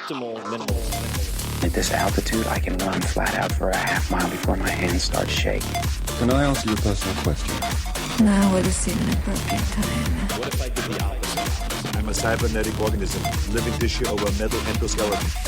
At this altitude, I can run flat out for a half mile before my hands start shaking. Can I ask you a personal question? Now would seem an appropriate time. What if I did the opposite? I'm a cybernetic organism, living tissue over a metal endoskeleton.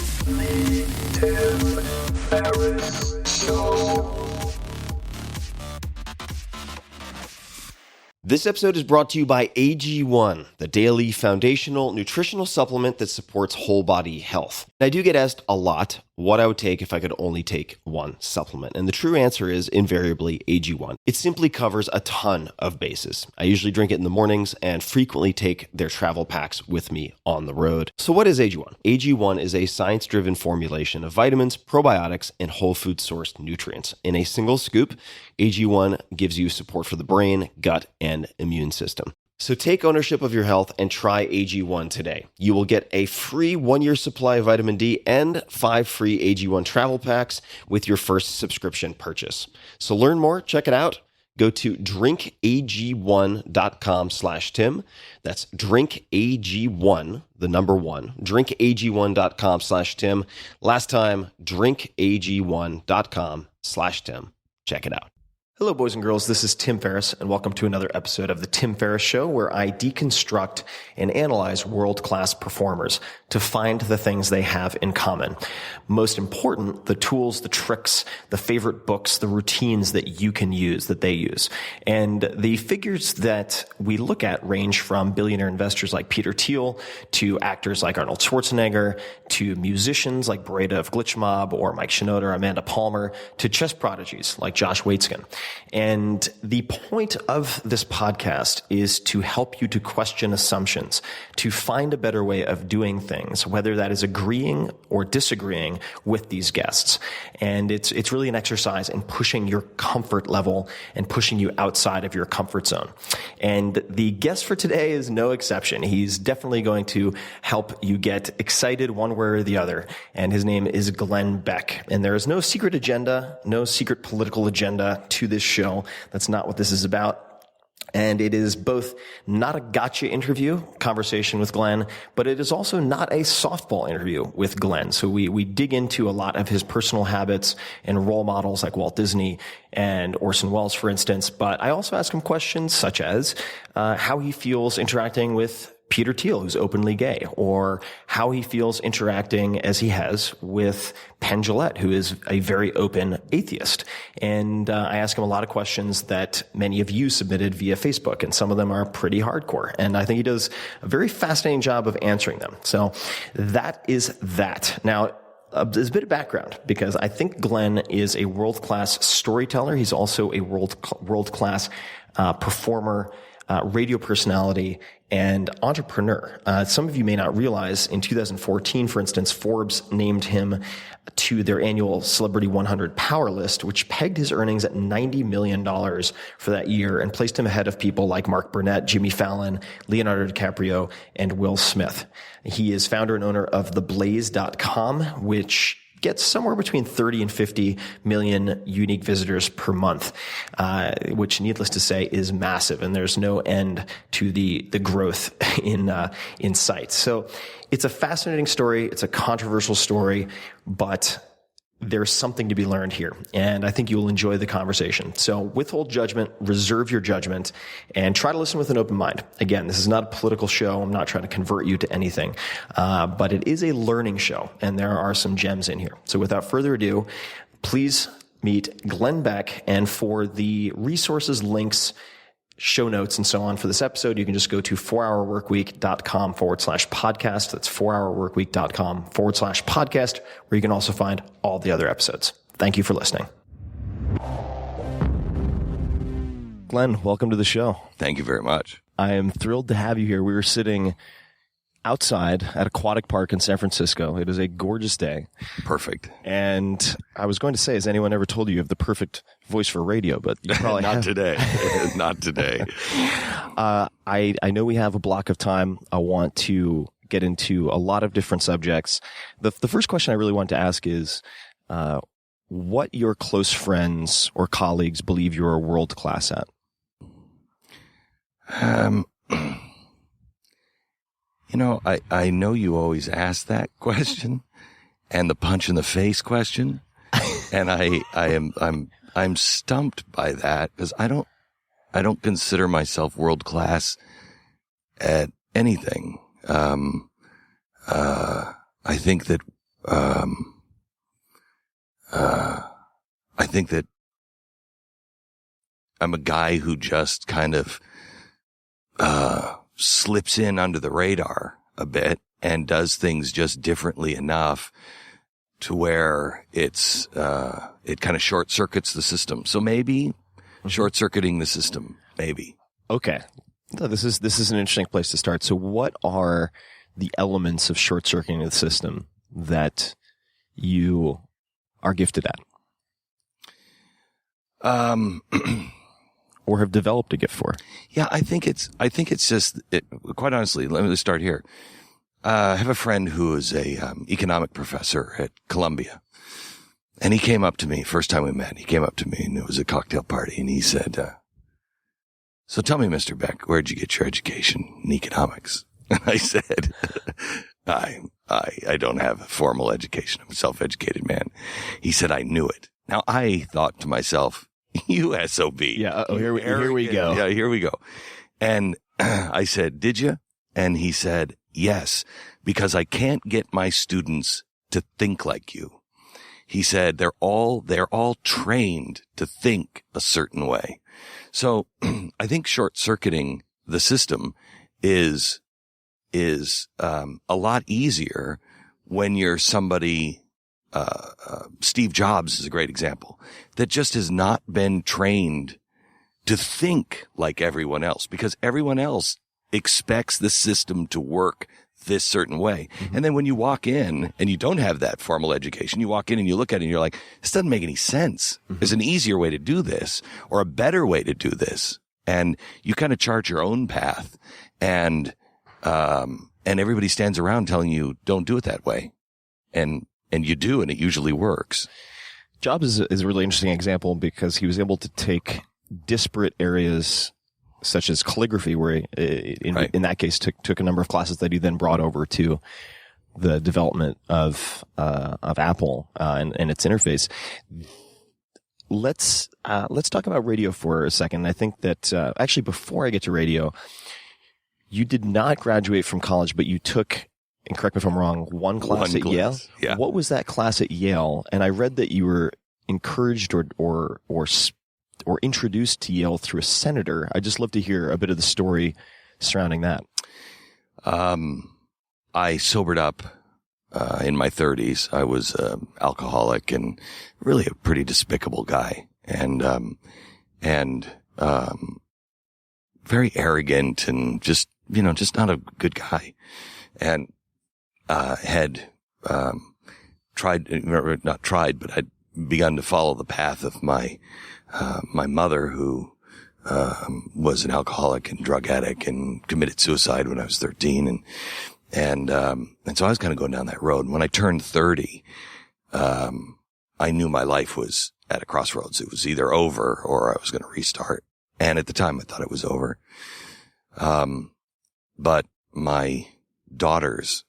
This episode is brought to you by AG1, the daily foundational nutritional supplement that supports whole body health. I do get asked a lot what I would take if I could only take one supplement. And the true answer is invariably AG1. It simply covers a ton of bases. I usually drink it in the mornings and frequently take their travel packs with me on the road. So what is AG1? AG1 is a science-driven formulation of vitamins, probiotics, and whole food sourced nutrients. In a single scoop, AG1 gives you support for the brain, gut, and immune system. So take ownership of your health and try AG1 today. You will get a free 1-year supply of vitamin D and 5 free AG1 travel packs with your first subscription purchase. So learn more, check it out. Go to drinkag1.com/Tim. That's drinkag1, the number 1, drinkag1.com/Tim. Last time, drinkag1.com/Tim. Check it out. Hello, boys and girls. This is Tim Ferriss, and welcome to another episode of The Tim Ferriss Show, where I deconstruct and analyze world-class performers to find the things they have in common. Most important, the tools, the tricks, the favorite books, the routines that you can use, that they use. And the figures that we look at range from billionaire investors like Peter Thiel to actors like Arnold Schwarzenegger to musicians like Breda of Glitch Mob or Mike Shinoda or Amanda Palmer to chess prodigies like Josh Waitzkin. And the point of this podcast is to help you to question assumptions, to find a better way of doing things, whether that is agreeing or disagreeing with these guests. And it's really an exercise in pushing your comfort level and pushing you outside of your comfort zone. And the guest for today is no exception. He's definitely going to help you get excited one way or the other. And his name is Glenn Beck. And there is no secret agenda, no secret political agenda to this show. That's not what this is about. And it is both not a gotcha interview, conversation with Glenn, but it is also not a softball interview with Glenn. So we dig into a lot of his personal habits and role models like Walt Disney and Orson Welles, for instance. But I also ask him questions such as how he feels interacting with Peter Thiel, who's openly gay, or how he feels interacting as he has with Penn Jillette, who is a very open atheist. And I ask him a lot of questions that many of you submitted via Facebook, and some of them are pretty hardcore. And I think he does a very fascinating job of answering them. So that is that. Now, there's a bit of background because I think Glenn is a world-class storyteller. He's also a world-class performer, radio personality, and entrepreneur. Some of you may not realize in 2014, for instance, Forbes named him to their annual Celebrity 100 Power List, which pegged his earnings at $90 million for that year and placed him ahead of people like Mark Burnett, Jimmy Fallon, Leonardo DiCaprio, and Will Smith. He is founder and owner of theblaze.com, which gets somewhere between 30 and 50 million unique visitors per month, which needless to say is massive. And there's no end to the growth in sight. So it's a fascinating story. It's a controversial story, but there's something to be learned here. And I think you will enjoy the conversation. So withhold judgment, reserve your judgment, and try to listen with an open mind. Again, this is not a political show. I'm not trying to convert you to anything. But it is a learning show, and there are some gems in here. So without further ado, please meet Glenn Beck. And for the resources, links, show notes, and so on for this episode, you can just go to 4hourworkweek.com/podcast. That's 4hourworkweek.com/podcast, where you can also find all the other episodes. Thank you for listening. Glenn, welcome to the show. Thank you very much. I am thrilled to have you here. We were sitting outside at Aquatic Park in San Francisco. It is a gorgeous day. Perfect. And I was going to say, has anyone ever told you have the perfect voice for radio? But you probably not today. Not today. I know we have a block of time. I want to get into a lot of different subjects. The first question I really want to ask is what your close friends or colleagues believe you're world class at. I know you always ask that question and the punch in the face question. And I'm stumped by that because I don't consider myself world class at anything. I think that I'm a guy who just kind of slips in under the radar a bit and does things just differently enough to where it kind of short circuits the system. So maybe short circuiting the system, maybe. Okay. No, this is an interesting place to start. So what are the elements of short circuiting the system that you are gifted at? Or have developed a gift for? Yeah, I think it's just, quite honestly, let me start here. I have a friend who is a economic professor at Columbia. And he came up to me, first time we met, he came up to me and it was a cocktail party and he said, so tell me, Mr. Beck, where'd you get your education in economics? And I said, I don't have a formal education. I'm a self-educated man. He said, I knew it. Now I thought to myself, you SOB. Yeah. Here we go. Yeah, here we go. And I said, did you? And he said, yes, because I can't get my students to think like you. He said, they're all trained to think a certain way. So I think short circuiting the system is a lot easier when you're somebody, Steve Jobs is a great example, that just has not been trained to think like everyone else because everyone else expects the system to work this certain way. Mm-hmm. And then when you walk in and you don't have that formal education, you walk in and you look at it and you're like, this doesn't make any sense. Mm-hmm. There's an easier way to do this or a better way to do this. And you kind of chart your own path and everybody stands around telling you don't do it that way. And you do, and it usually works. Jobs is a really interesting example because he was able to take disparate areas such as calligraphy, where in that case took a number of classes that he then brought over to the development of Apple and its interface. Let's talk about radio for a second. I think that actually before I get to radio, you did not graduate from college, but you took, and correct me if I'm wrong, one class at Yale. Yeah. What was that class at Yale? And I read that you were encouraged or introduced to Yale through a senator. I'd just love to hear a bit of the story surrounding that. I sobered up in my 30s. I was alcoholic and really a pretty despicable guy, and very arrogant and just not a good guy. And had not tried, but I'd begun to follow the path of my mother, who was an alcoholic and drug addict and committed suicide when I was 13. And so I was kind of going down that road. And when I turned 30, I knew my life was at a crossroads. It was either over or I was going to restart. And at the time I thought it was over. But my daughters,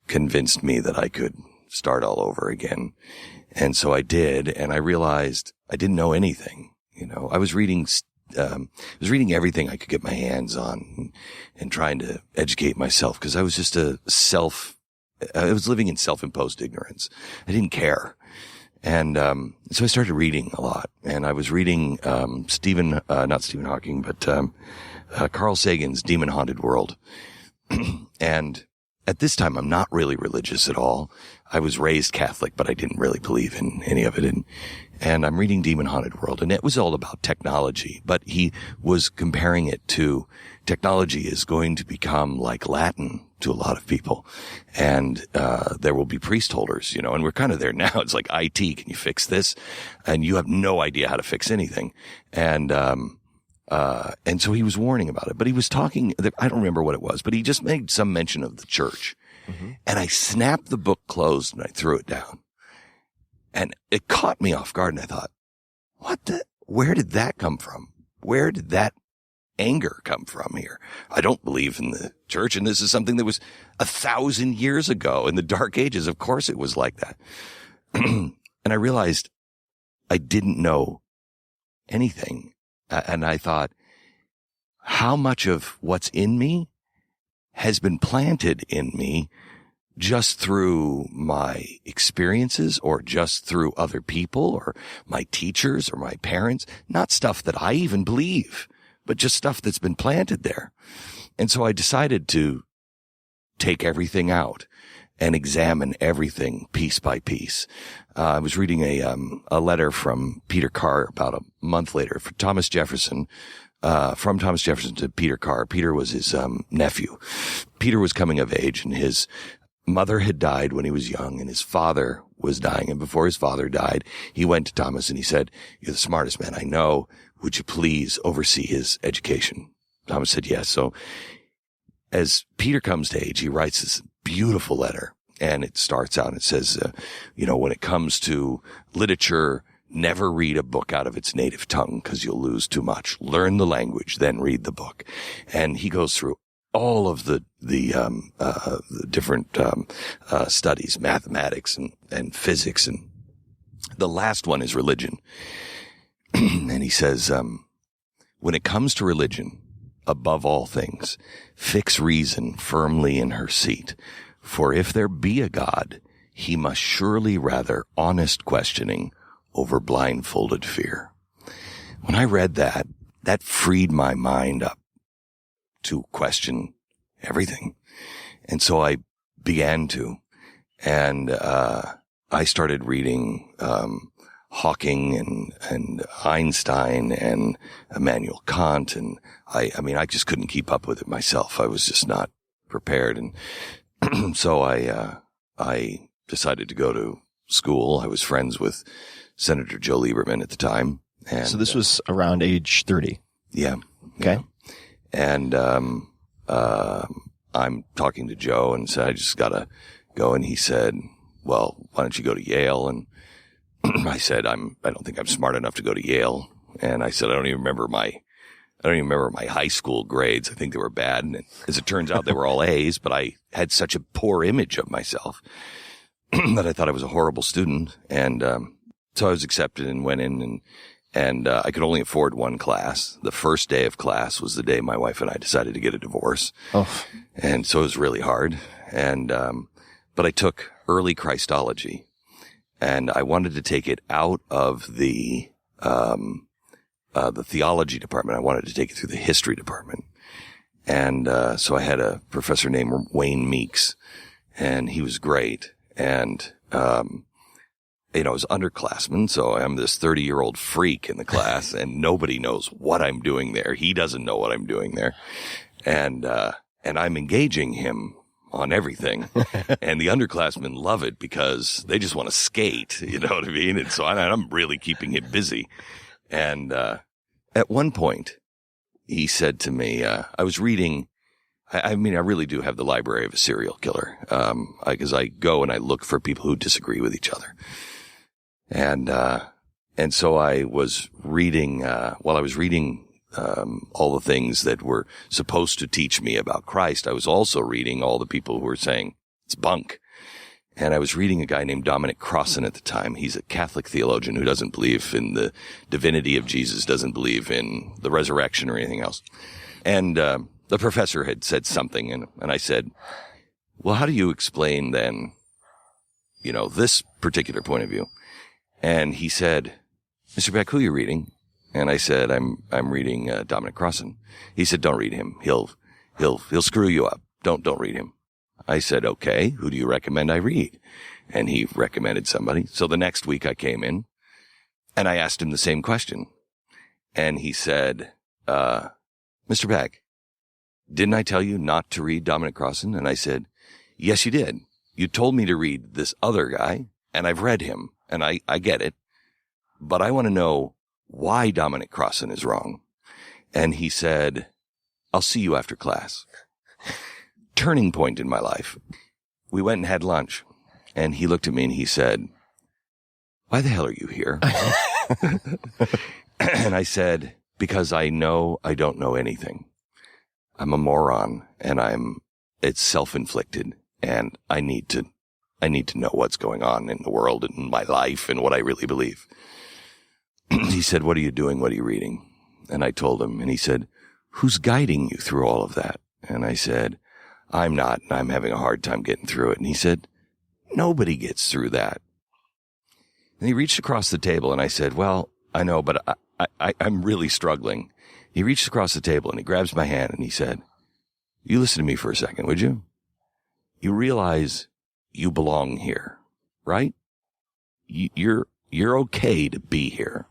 convinced me that I could start all over again. And so I did. And I realized I didn't know anything. I was reading everything I could get my hands on and trying to educate myself because I was just I was living in self-imposed ignorance. I didn't care. And so I started reading a lot. And I was reading not Stephen Hawking, but Carl Sagan's Demon Haunted World. And at this time, I'm not really religious at all. I was raised Catholic, but I didn't really believe in any of it. And I'm reading Demon Haunted World, and it was all about technology, but he was comparing it to technology is going to become like Latin to a lot of people. And there will be priest holders, and we're kind of there now. It's like IT, can you fix this? And you have no idea how to fix anything. And so he was warning about it, but he was talking, I don't remember what it was, but he just made some mention of the church. Mm-hmm. And I snapped the book closed and I threw it down. And it caught me off guard. And I thought, where did that come from? Where did that anger come from here? I don't believe in the church, and this is something that was 1,000 years ago in the Dark Ages. Of course it was like that. And I realized I didn't know anything. And I thought, how much of what's in me has been planted in me just through my experiences or just through other people or my teachers or my parents, not stuff that I even believe, but just stuff that's been planted there. And so I decided to take everything out and examine everything piece by piece. I was reading a letter from Peter Carr about a month later from Thomas Jefferson to Peter Carr. Peter was his nephew. Peter was coming of age, and his mother had died when he was young, and his father was dying. And before his father died, he went to Thomas and he said, "You're the smartest man I know. Would you please oversee his education?" Thomas said yes. So as Peter comes to age, he writes this beautiful letter, and it starts out and it says, when it comes to literature, never read a book out of its native tongue because you'll lose too much. Learn the language, then read the book. And he goes through all of the different studies, mathematics and physics, and the last one is religion. And he says, when it comes to religion, above all things, fix reason firmly in her seat. For if there be a God, he must surely rather honest questioning over blindfolded fear. When I read that, that freed my mind up to question everything. And so I began to, and I started reading Hawking and Einstein and Immanuel Kant, and I just couldn't keep up with it myself. I was just not prepared, and so I decided to go to school. I was friends with Senator Joe Lieberman at the time. And so this was around age 30. Yeah. Okay. Yeah. And I'm talking to Joe and said, I just gotta go. And he said, well, why don't you go to Yale? And I said, I don't think I'm smart enough to go to Yale. And I said, I don't even remember my high school grades. I think they were bad. And as it turns out, they were all A's, but I had such a poor image of myself that I thought I was a horrible student. And so I was accepted and went in, and I could only afford one class. The first day of class was the day my wife and I decided to get a divorce. Oh. And so it was really hard. And but I took early Christology, and I wanted to take it out of the theology department. I wanted to take it through the history department. And so I had a professor named Wayne Meeks, and he was great. And I was underclassman, so I'm this 30-year-old freak in the class, and nobody knows what I'm doing there. He doesn't know what I'm doing there. And I'm engaging him on everything. And the underclassmen love it because they just want to skate, you know what I mean? And so I'm really keeping him busy. And at one point, he said to me, I was reading, I really do have the library of a serial killer, because I go and I look for people who disagree with each other. And so I was reading, while I was reading, all the things that were supposed to teach me about Christ, I was also reading all the people who were saying it's bunk. And I was reading a guy named Dominic Crossan at the time. He's a Catholic theologian who doesn't believe in the divinity of Jesus, doesn't believe in the resurrection or anything else. And the professor had said something, and I said, well, how do you explain then, this particular point of view? And he said, Mr. Beck, who are you reading? And I said, I'm reading Dominic Crossan. He said, don't read him. He'll screw you up. Don't read him. I said, okay, who do you recommend I read? And he recommended somebody. So the next week I came in and I asked him the same question. And he said, Mr. Beck, didn't I tell you not to read Dominic Crossan? And I said, yes, you did. You told me to read this other guy, and I've read him, and I get it. But I want to know why Dominic Crossan is wrong. And he said, I'll see you after class. Turning point in my life. We went and had lunch, and he looked at me and he said, why the hell are you here? And I said, because I know I don't know anything. I'm a moron, and it's self-inflicted, and I need to know what's going on in the world and in my life and what I really believe. He said, what are you doing? What are you reading? And I told him, and he said, who's guiding you through all of that? And I said, I'm not, and I'm having a hard time getting through it. And he said, nobody gets through that. And he reached across the table, and I said, well, I know, but I'm really struggling. He reached across the table, and he grabs my hand, and he said, you listen to me for a second, would you? You realize you belong here, right? You're okay to be here.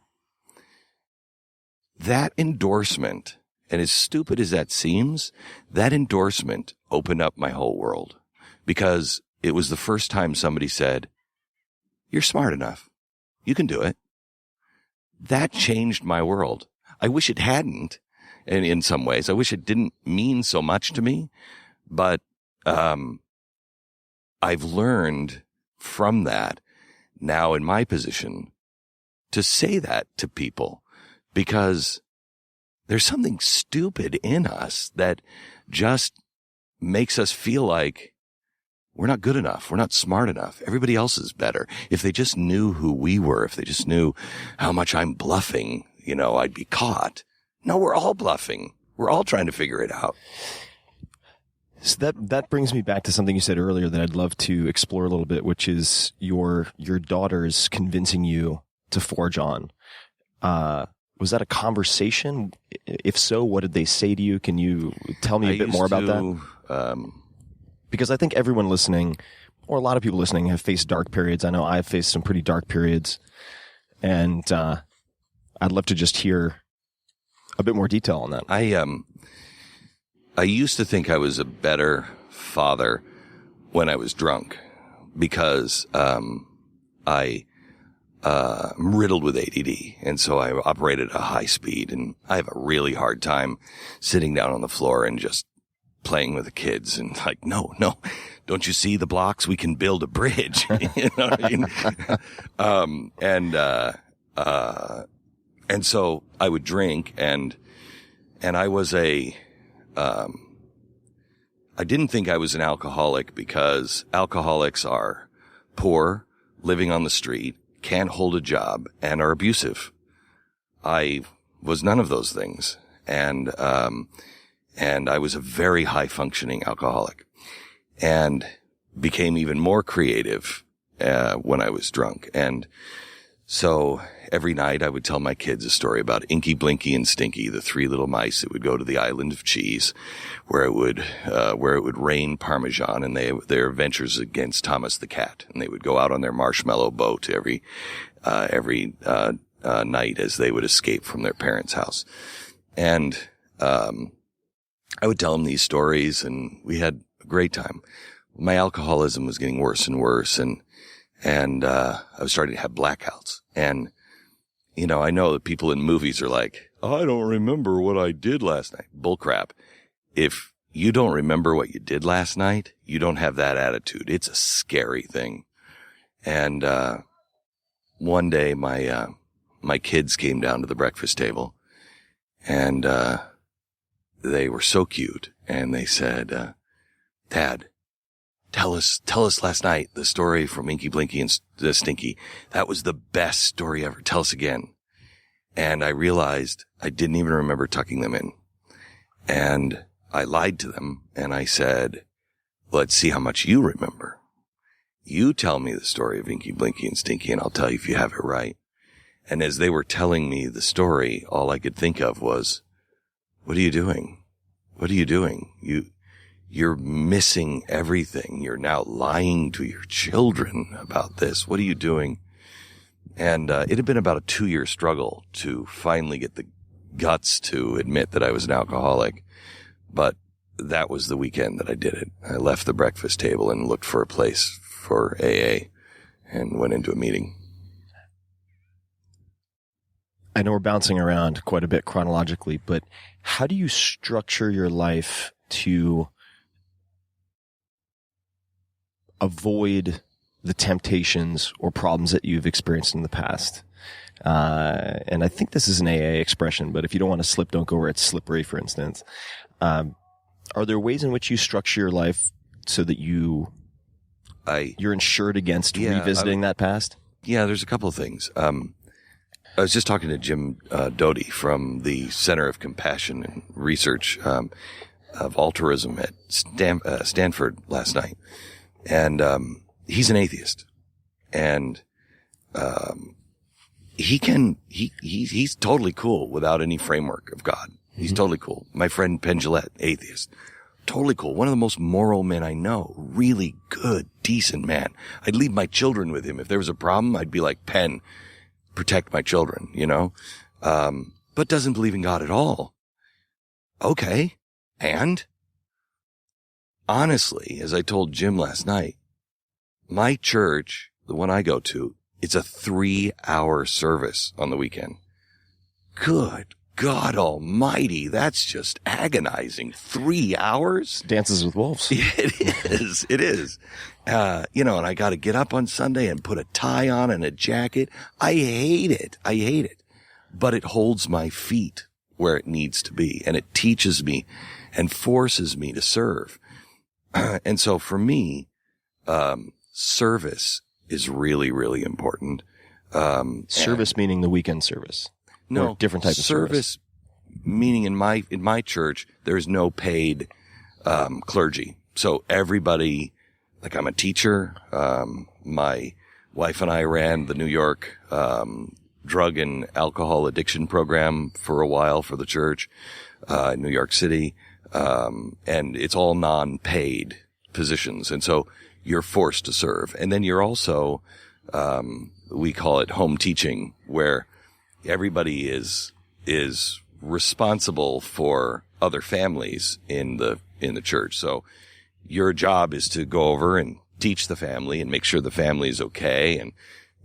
That endorsement, and as stupid as that seems, that endorsement opened up my whole world, because it was the first time somebody said, you're smart enough. You can do it. That changed my world. I wish it hadn't. And in some ways, I wish it didn't mean so much to me, but, I've learned from that now in my position to say that to people, because there's something stupid in us that just makes us feel like we're not good enough. We're not smart enough. Everybody else is better. If they just knew who we were, if they just knew how much I'm bluffing, I'd be caught. No, we're all bluffing. We're all trying to figure it out. So that brings me back to something you said earlier that I'd love to explore a little bit, which is your daughters convincing you to forge on. Was that a conversation? If so, what did they say to you? Can you tell me a bit more about that? Because I think everyone listening, or a lot of people listening, have faced dark periods. I know I've faced some pretty dark periods, and I'd love to just hear a bit more detail on that. I used to think I was a better father when I was drunk, because I'm riddled with ADD, and so I operated at a high speed, and I have a really hard time sitting down on the floor and just playing with the kids and like, no, don't you see the blocks? We can build a bridge. You know what I mean? And so I would drink, and I was I didn't think I was an alcoholic, because alcoholics are poor, living on the street, can't hold a job, and are abusive. I was none of those things. And I was a very high functioning alcoholic, and became even more creative, when I was drunk. And so every night I would tell my kids a story about Inky, Blinky, and Stinky, the three little mice that would go to the island of cheese, where it would rain Parmesan, and their adventures against Thomas the cat. And they would go out on their marshmallow boat every night as they would escape from their parents' house. And, I would tell them these stories, and we had a great time. My alcoholism was getting worse and worse, and I was starting to have blackouts. And, I know that people in movies are like, I don't remember what I did last night. Bullcrap. If you don't remember what you did last night, you don't have that attitude. It's a scary thing. And, one day my kids came down to the breakfast table, and, they were so cute, and they said, Dad, tell us last night the story from Inky, Blinky, and Stinky. That was the best story ever. Tell us again. And I realized I didn't even remember tucking them in. And I lied to them, and I said, let's see how much you remember. You tell me the story of Inky, Blinky, and Stinky, and I'll tell you if you have it right. And as they were telling me the story, all I could think of was, what are you doing? What are you doing? You're missing everything. You're now lying to your children about this. What are you doing? And it had been about a 2-year struggle to finally get the guts to admit that I was an alcoholic. But that was the weekend that I did it. I left the breakfast table and looked for a place for AA and went into a meeting. I know we're bouncing around quite a bit chronologically, but how do you structure your life to avoid the temptations or problems that you've experienced in the past. And I think this is an AA expression, but if you don't want to slip, don't go where it's slippery, for instance. Are there ways in which you structure your life so that you're insured against revisiting that past? Yeah, there's a couple of things. I was just talking to Jim Doty from the Center of Compassion and Research of Altruism at Stanford last night. And he's an atheist. And he's totally cool without any framework of God. He's totally cool. My friend Penn Jillette, atheist. Totally cool. One of the most moral men I know. Really good, decent man. I'd leave my children with him. If there was a problem, I'd be like, Penn, protect my children, you know? But doesn't believe in God at all. Okay. And honestly, as I told Jim last night, my church, the one I go to, it's a 3-hour service on the weekend. Good God almighty, that's just agonizing. 3 hours? Dances with Wolves. It is. You know, and I got to get up on Sunday and put a tie on and a jacket. I hate it. But it holds my feet where it needs to be, and it teaches me and forces me to serve. And so for me, service is really, really important. Service meaning the weekend service. No, or different type of service. Meaning in my church, there's no paid, clergy. So everybody, like I'm a teacher. My wife and I ran the New York, drug and alcohol addiction program for a while for the church, in New York City. And it's all non-paid positions. And so you're forced to serve. And then you're also, we call it home teaching, where everybody is responsible for other families in the church. So your job is to go over and teach the family and make sure the family is okay and,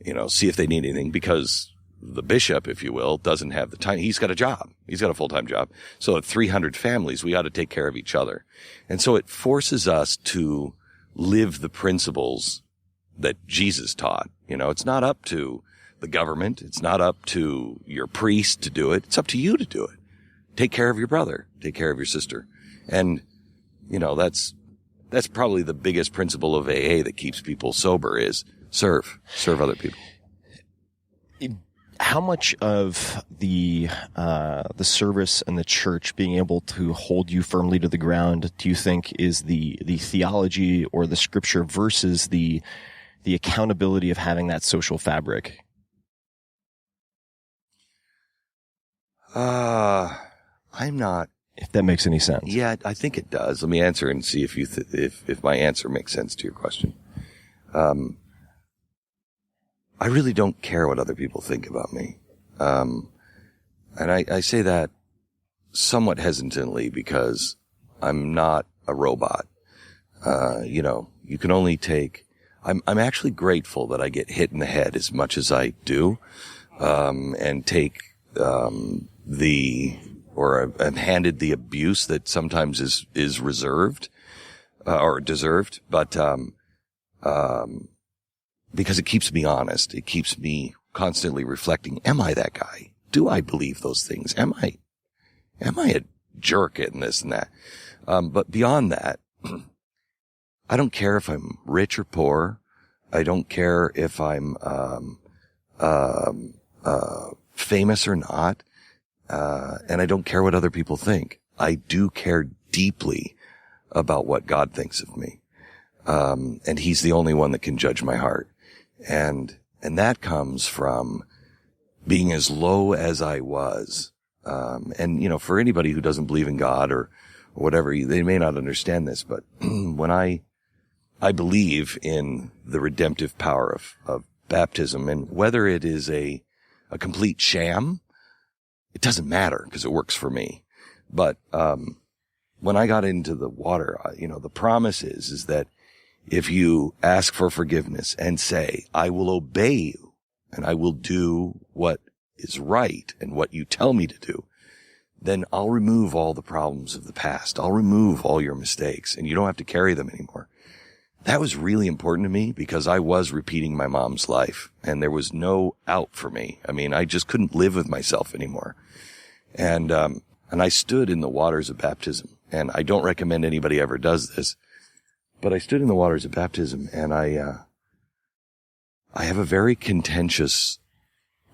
you know, see if they need anything, because the bishop, if you will, doesn't have the time. He's got a job. He's got a full-time job. So at 300 families, we ought to take care of each other. And so it forces us to live the principles that Jesus taught. You know, it's not up to the government. It's not up to your priest to do it. It's up to you to do it. Take care of your brother. Take care of your sister. And, you know, that's probably the biggest principle of AA that keeps people sober is serve other people. How much of the service and the church being able to hold you firmly to the ground do you think is the theology or the scripture versus the accountability of having that social fabric? I'm not. If that makes any sense. Yeah, I think it does. Let me answer and see if if my answer makes sense to your question. I really don't care what other people think about me. And I say that somewhat hesitantly because I'm not a robot. You know, you can only take, I'm actually grateful that I get hit in the head as much as I do, and take, or I'm handed the abuse that sometimes is reserved, or deserved, but, because it keeps me honest. It keeps me constantly reflecting. Am I that guy? Do I believe those things? Am I a jerk in this and that? But beyond that, I don't care if I'm rich or poor. I don't care if I'm, famous or not. And I don't care what other people think. I do care deeply about what God thinks of me. And he's the only one that can judge my heart. And that comes from being as low as I was. And, you know, for anybody who doesn't believe in God or whatever, they may not understand this, but when I believe in the redemptive power of baptism, and whether it is a complete sham, it doesn't matter because it works for me. But, when I got into the water, you know, the promise is that if you ask for forgiveness and say, I will obey you and I will do what is right and what you tell me to do, then I'll remove all the problems of the past. I'll remove all your mistakes and you don't have to carry them anymore. that was really important to me because I was repeating my mom's life and there was no out for me. I mean, I just couldn't live with myself anymore. And I stood in the waters of baptism, and I don't recommend anybody ever does this, but I stood in the waters of baptism, and I have a very contentious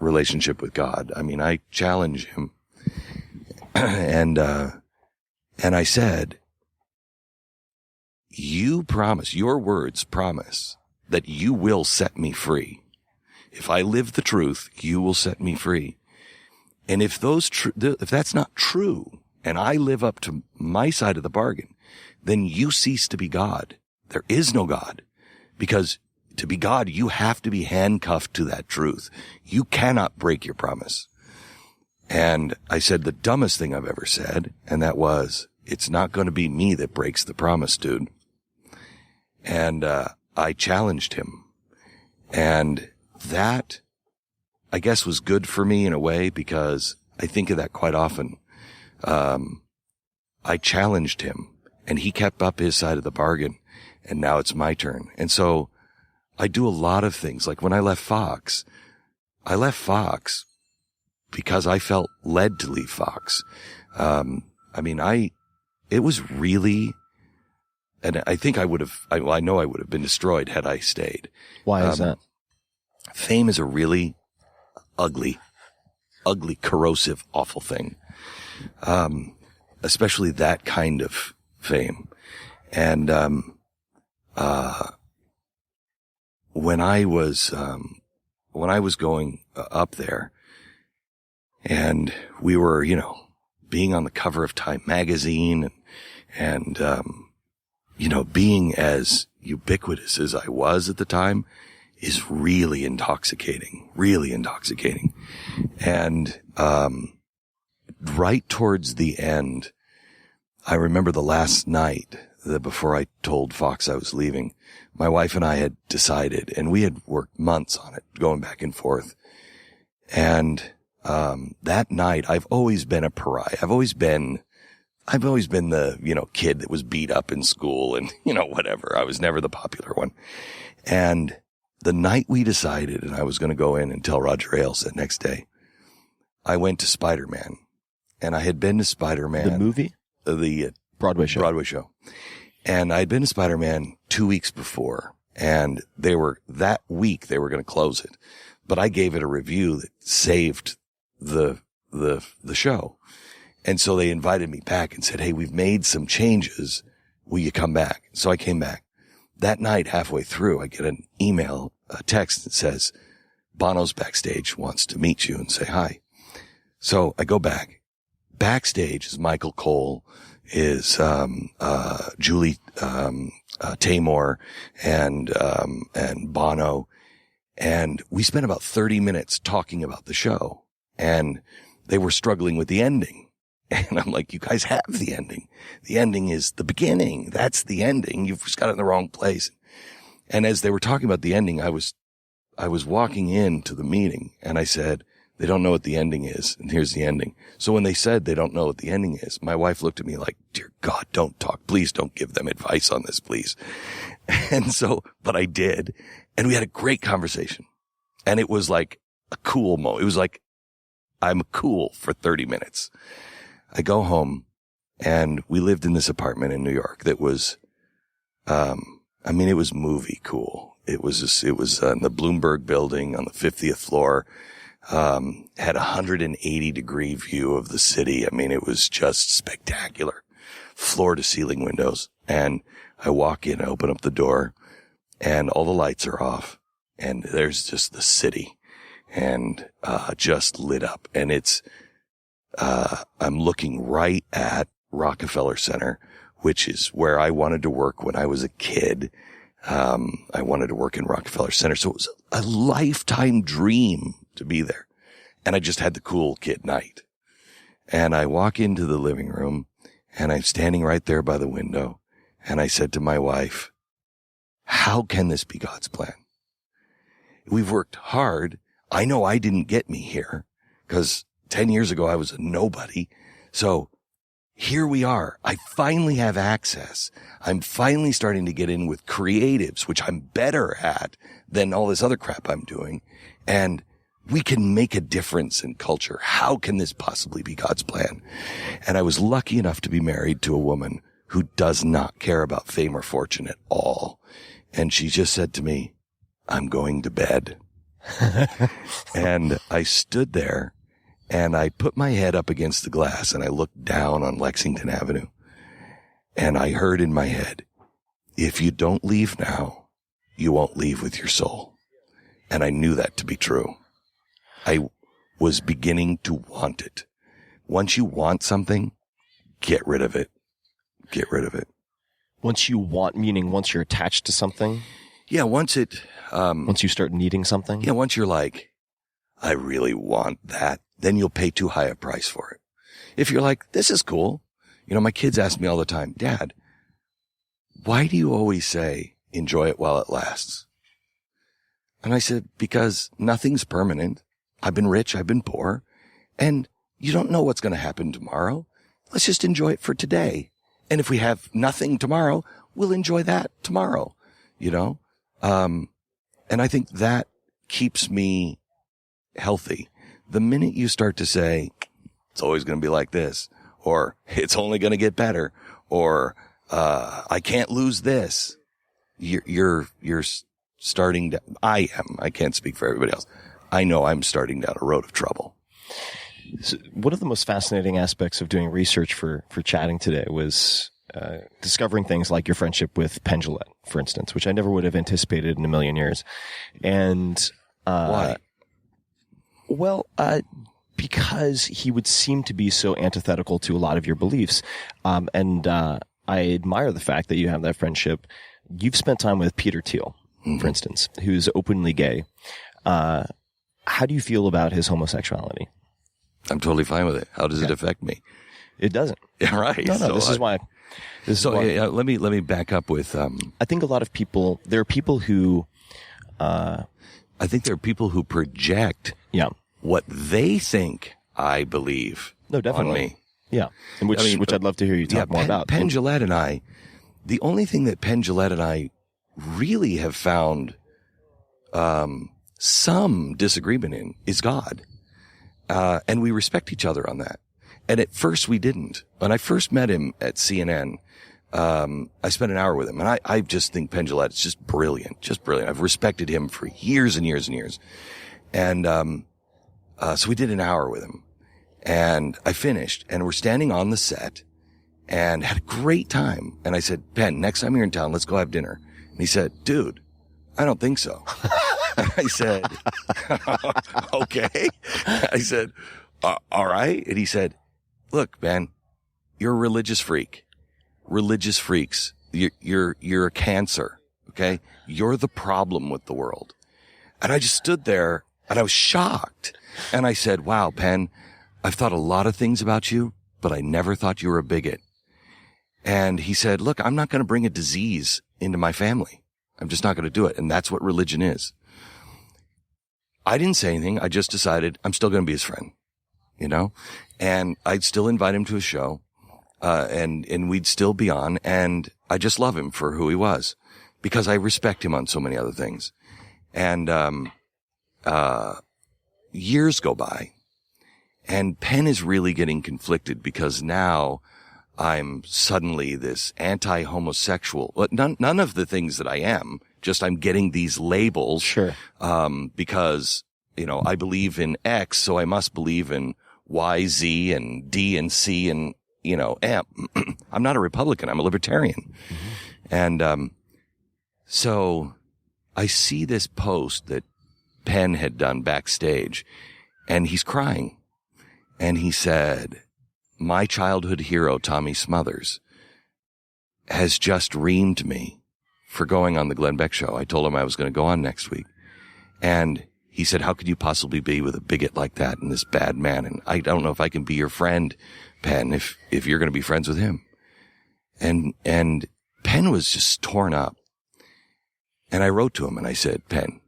relationship with God. I mean, I challenge him, and I said, you promise, your words promise that you will set me free. If I live the truth, you will set me free. And if if that's not true, and I live up to my side of the bargain, then you cease to be God. There is no God. Because to be God, you have to be handcuffed to that truth. You cannot break your promise. And I said the dumbest thing I've ever said, and that was, it's not going to be me that breaks the promise, dude. And I challenged him. And that, I guess, was good for me in a way, because I think of that quite often. I challenged him, and he kept up his side of the bargain, and now it's my turn. And so I do a lot of things. Like when I left Fox because I felt led to leave Fox. It was really, and I think I know I would have been destroyed had I stayed. Why is that? Fame is a really ugly, corrosive, awful thing. Especially that kind of fame. And, when I was going up there, and we were, being on the cover of Time magazine and being as ubiquitous as I was at the time is really intoxicating. And, right towards the end, I remember the last night before I told Fox I was leaving, my wife and I had decided, and we had worked months on it, going back and forth. And, that night, I've always been a pariah. I've always been the, kid that was beat up in school and, whatever. I was never the popular one. And the night we decided, and I was going to go in and tell Roger Ailes that next day, I went to Spider-Man. And I had been to Spider-Man. The movie? The Broadway show. And I'd been to Spider-Man 2 weeks before, and that week they were going to close it. But I gave it a review that saved the show. And so they invited me back and said, hey, we've made some changes. Will you come back? So I came back. That night, halfway through, I get an email, a text that says, Bono's backstage, wants to meet you and say hi. So I go back. Backstage is Michael Cole, is Julie Taymor, and Bono. And we spent about 30 minutes talking about the show, and they were struggling with the ending. And I'm like, you guys have the ending. The ending is the beginning. That's the ending. You've just got it in the wrong place. And as they were talking about the ending, I was walking into the meeting, and I said, they don't know what the ending is, and here's the ending. So when they said they don't know what the ending is, my wife looked at me like, dear God, don't talk. Please don't give them advice on this, please. And so, but I did. And we had a great conversation. And it was like a cool moment. It was like, I'm cool for 30 minutes. I go home, and we lived in this apartment in New York that was, it was movie cool. It was in the Bloomberg building on the 50th floor. Had a 180-degree view of the city. I mean, it was just spectacular. Floor to ceiling windows. And I walk in, I open up the door, and all the lights are off, and there's just the city, and, just lit up. And it's, I'm looking right at Rockefeller Center, which is where I wanted to work when I was a kid. I wanted to work in Rockefeller Center. So it was a lifetime dream to be there. And I just had the cool kid night. And I walk into the living room, and I'm standing right there by the window. And I said to my wife, how can this be God's plan? We've worked hard. I know I didn't get me here because 10 years ago I was a nobody. So here we are. I finally have access. I'm finally starting to get in with creatives, which I'm better at than all this other crap I'm doing. And we can make a difference in culture. How can this possibly be God's plan? And I was lucky enough to be married to a woman who does not care about fame or fortune at all. And she just said to me, I'm going to bed. And I stood there and I put my head up against the glass and I looked down on Lexington Avenue. And I heard in my head, if you don't leave now, you won't leave with your soul. And I knew that to be true. I was beginning to want it. Once you want something, get rid of it. Get rid of it. Once you want, meaning once you're attached to something? Yeah, once you start needing something? Yeah, once you're like, I really want that, then you'll pay too high a price for it. If you're like, this is cool. You know, my kids ask me all the time, Dad, why do you always say, enjoy it while it lasts? And I said, because nothing's permanent. I've been rich, I've been poor, and you don't know what's going to happen tomorrow. Let's just enjoy it for today. And if we have nothing tomorrow, we'll enjoy that tomorrow, you know? And I think that keeps me healthy. The minute you start to say, it's always going to be like this, or it's only going to get better, or, I can't lose this, you're starting to, I can't speak for everybody else. I know I'm starting down a road of trouble. So one of the most fascinating aspects of doing research for chatting today was discovering things like your friendship with Penn Jillette, for instance, which I never would have anticipated in a million years. And why? Well, because he would seem to be so antithetical to a lot of your beliefs. And I admire the fact that you have that friendship. You've spent time with Peter Thiel, for instance, who's openly gay. How do you feel about his homosexuality? I'm totally fine with it. How does it affect me? It doesn't. Yeah, right. No, So this is why. Yeah, let me back up with, I think a lot of people, there are people who, I think there are people who project what they think I believe on me. Yeah. And which I'd love to hear you talk more about. Penn Jillette and I, the only thing that Penn Jillette and I really have found, some disagreement in is God. And we respect each other on that. And at first we didn't. When I first met him at CNN, I spent an hour with him, and I just think Penn Jillette is just brilliant, just brilliant. I've respected him for years and years and years. And, so we did an hour with him, and I finished, and we're standing on the set and had a great time. And I said, Penn, next time you're in town, let's go have dinner. And he said, dude, I don't think so. I said, okay. I said, all right. And he said, look, man, you're a religious freak. Religious freaks. You're a cancer. Okay. You're the problem with the world. And I just stood there and I was shocked. And I said, wow, Penn, I've thought a lot of things about you, but I never thought you were a bigot. And he said, look, I'm not going to bring a disease into my family. I'm just not going to do it. And that's what religion is. I didn't say anything. I just decided I'm still going to be his friend, you know, and I'd still invite him to a show, and we'd still be on. And I just love him for who he was because I respect him on so many other things. And, years go by and Penn is really getting conflicted because now I'm suddenly this anti-homosexual. None of the things that I am, just I'm getting these labels. Sure. Because, you know, I believe in X, so I must believe in Y, Z, and D, and C, and, you know, M. I'm not a Republican. I'm a libertarian. Mm-hmm. And, so I see this post that Penn had done backstage, and he's crying. And he said, my childhood hero, Tommy Smothers, has just reamed me for going on the Glenn Beck show. I told him I was going to go on next week. And he said, how could you possibly be with a bigot like that and this bad man? And I don't know if I can be your friend, Penn, if you're going to be friends with him. And Penn was just torn up. And I wrote to him and I said, Penn,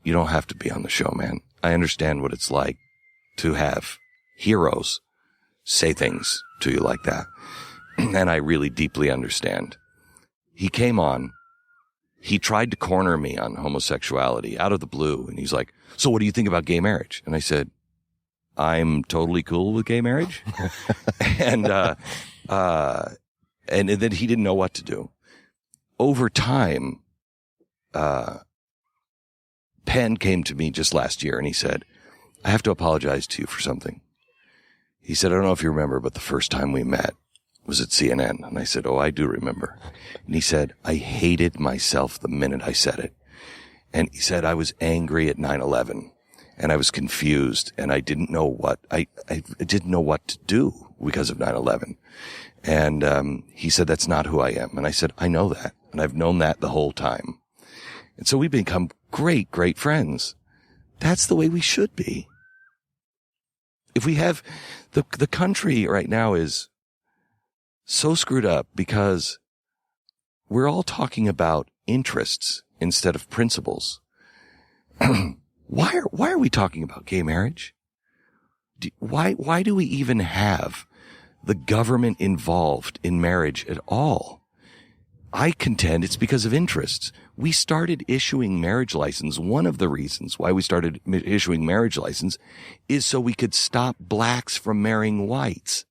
you don't have to be on the show, man. I understand what it's like to have heroes say things to you like that. and I really deeply understand. He came on. He tried to corner me on homosexuality out of the blue. And he's like, so what do you think about gay marriage? And I said, I'm totally cool with gay marriage. and then he didn't know what to do. Over time, Penn came to me just last year and he said, I have to apologize to you for something. He said, I don't know if you remember, but the first time we met was at CNN. And I said, oh, I do remember. And he said, I hated myself the minute I said it. And he said, I was angry at 9/11 and I was confused and I didn't know what, I didn't know what to do because of 9/11. And, he said, that's not who I am. And I said, I know that. And I've known that the whole time. And so we've become great, great friends. That's the way we should be. If we have, the country right now is so screwed up because we're all talking about interests instead of principles. Why are we talking about gay marriage? Why do we even have the government involved in marriage at all? I contend it's because of interests. We started issuing marriage license. One of the reasons why we started issuing marriage license is so we could stop blacks from marrying whites.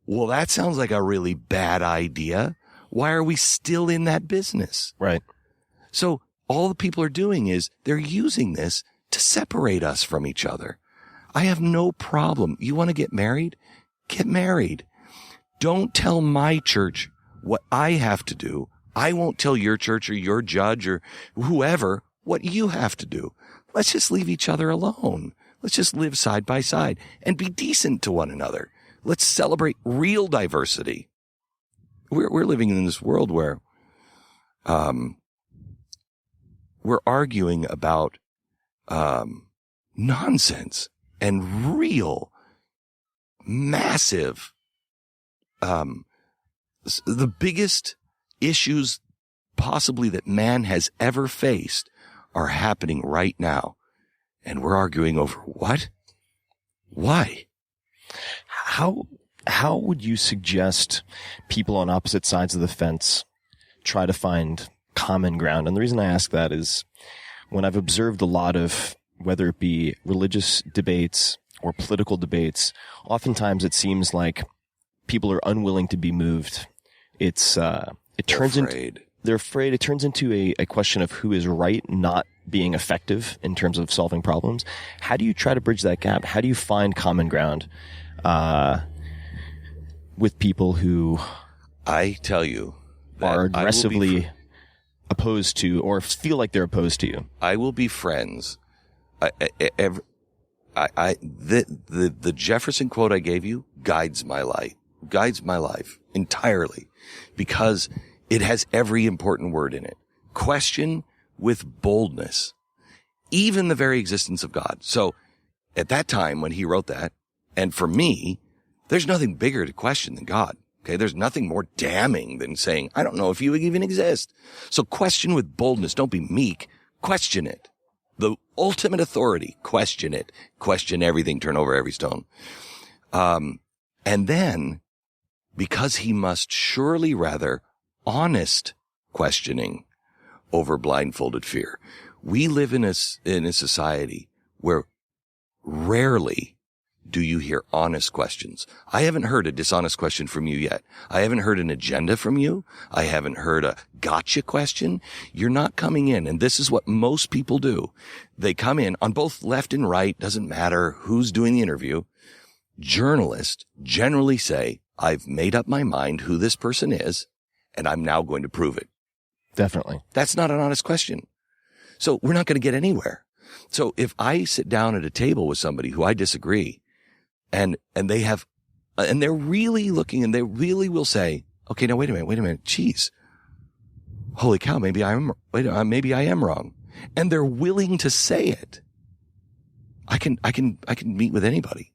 Well, that sounds like a really bad idea. Why are we still in that business? Right. So all the people are doing is they're using this to separate us from each other. I have no problem. You want to get married? Get married. Don't tell my church what I have to do. I won't tell your church or your judge or whoever what you have to do. Let's just leave each other alone. Let's just live side by side and be decent to one another. Let's celebrate real diversity. We're living in this world where, we're arguing about, nonsense and real massive, the biggest issues possibly that man has ever faced are happening right now. And we're arguing over what? Why? How would you suggest people on opposite sides of the fence try to find common ground? And the reason I ask that is when I've observed a lot of, whether it be religious debates or political debates, oftentimes it seems like people are unwilling to be moved. They're afraid. It turns into a question of who is right, not being effective in terms of solving problems. How do you try to bridge that gap? How do you find common ground with people who I tell you are aggressively opposed to or feel like they're opposed to you? I will be friends. The Jefferson quote I gave you guides my life entirely because it has every important word in it. Question with boldness, even the very existence of God. So at that time when he wrote that, and for me, there's nothing bigger to question than God. Okay. There's nothing more damning than saying, I don't know if you even exist. So question with boldness. Don't be meek. Question it. The ultimate authority. Question it. Question everything. Turn over every stone. And then because he must surely rather honest questioning over blindfolded fear. We live in a society where rarely do you hear honest questions. I haven't heard a dishonest question from you yet. I haven't heard an agenda from you. I haven't heard a gotcha question. You're not coming in. And this is what most people do. They come in on both left and right. Doesn't matter who's doing the interview. Journalists generally say, I've made up my mind who this person is, and I'm now going to prove it. Definitely. That's not an honest question. So we're not going to get anywhere. So if I sit down at a table with somebody who I disagree and they have, and they're really looking and they really will say, okay, now wait a minute. Geez. Holy cow. Maybe I am wrong. And they're willing to say it. I can meet with anybody.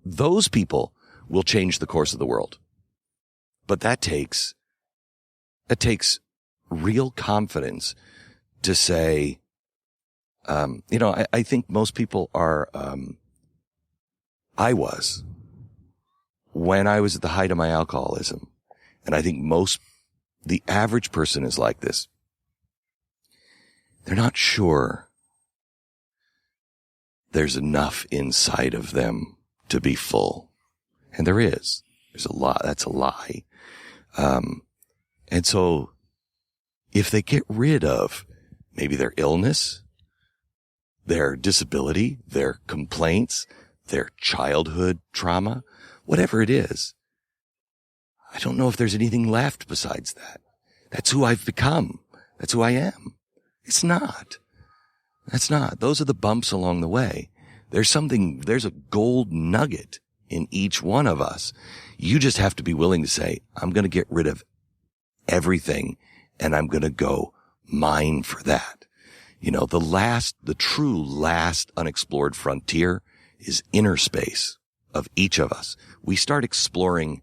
Those people will change the course of the world. But that takes real confidence to say, I think most people are, I was when I was at the height of my alcoholism, and I think the average person is like this, they're not sure there's enough inside of them to be full. And there is. There's a lot. That's a lie. And so if they get rid of maybe their illness, their disability, their complaints, their childhood trauma, whatever it is, I don't know if there's anything left besides that. That's who I've become. That's who I am. It's not. That's not. Those are the bumps along the way. There's a gold nugget in each one of us. You just have to be willing to say, I'm going to get rid of everything and I'm going to go mine for that. The true last unexplored frontier is inner space of each of us. We start exploring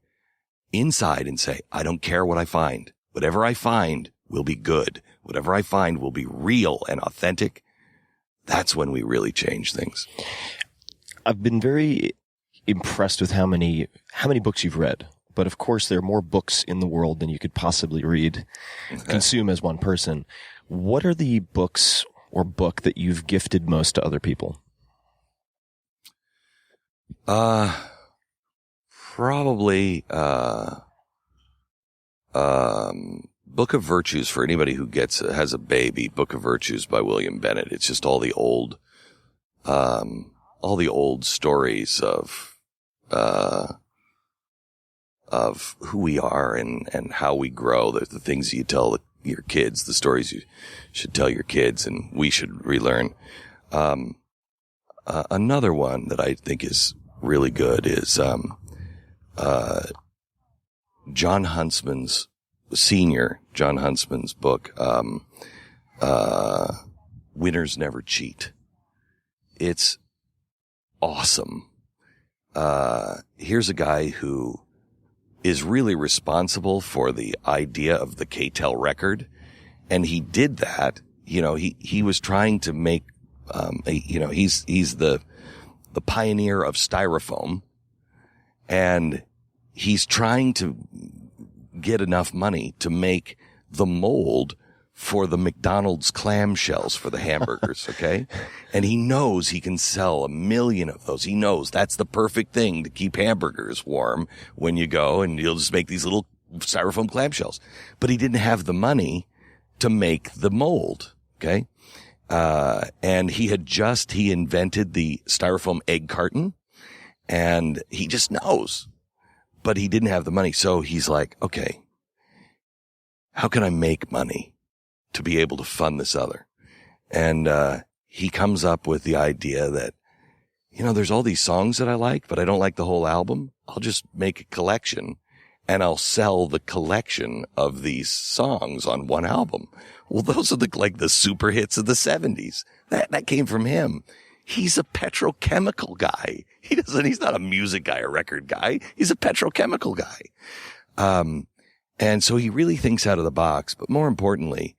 inside and say, I don't care what I find. Whatever I find will be good. Whatever I find will be real and authentic. That's when we really change things. I've been very impressed with how many books you've read. But of course, there are more books in the world than you could possibly read, consume as one person. What are the books or book that you've gifted most to other people? Probably, Book of Virtues for anybody who has a baby. Book of Virtues by William Bennett. It's just all the old stories of who we are and how we grow. The things you tell your kids, the stories you should tell your kids, and we should relearn. Another one that I think is really good is John Huntsman's book, Winners Never Cheat. It's awesome. Here's a guy who is really responsible for the idea of the K-tel record. And he did that. He was trying to make, he's the pioneer of styrofoam, and he's trying to get enough money to make the mold for the McDonald's clamshells for the hamburgers, okay? And he knows he can sell 1 million of those. He knows that's the perfect thing to keep hamburgers warm when you go, and you'll just make these little styrofoam clamshells. But he didn't have the money to make the mold, okay? And he invented the styrofoam egg carton, and he just knows. But he didn't have the money, so he's like, okay, how can I make money to be able to fund this other? And he comes up with the idea that, there's all these songs that I like, but I don't like the whole album. I'll just make a collection, and I'll sell the collection of these songs on one album. Well, those are the super hits of the 70s. That came from him. He's a petrochemical guy. He's not a music guy, a record guy. He's a petrochemical guy. And so he really thinks out of the box, but more importantly,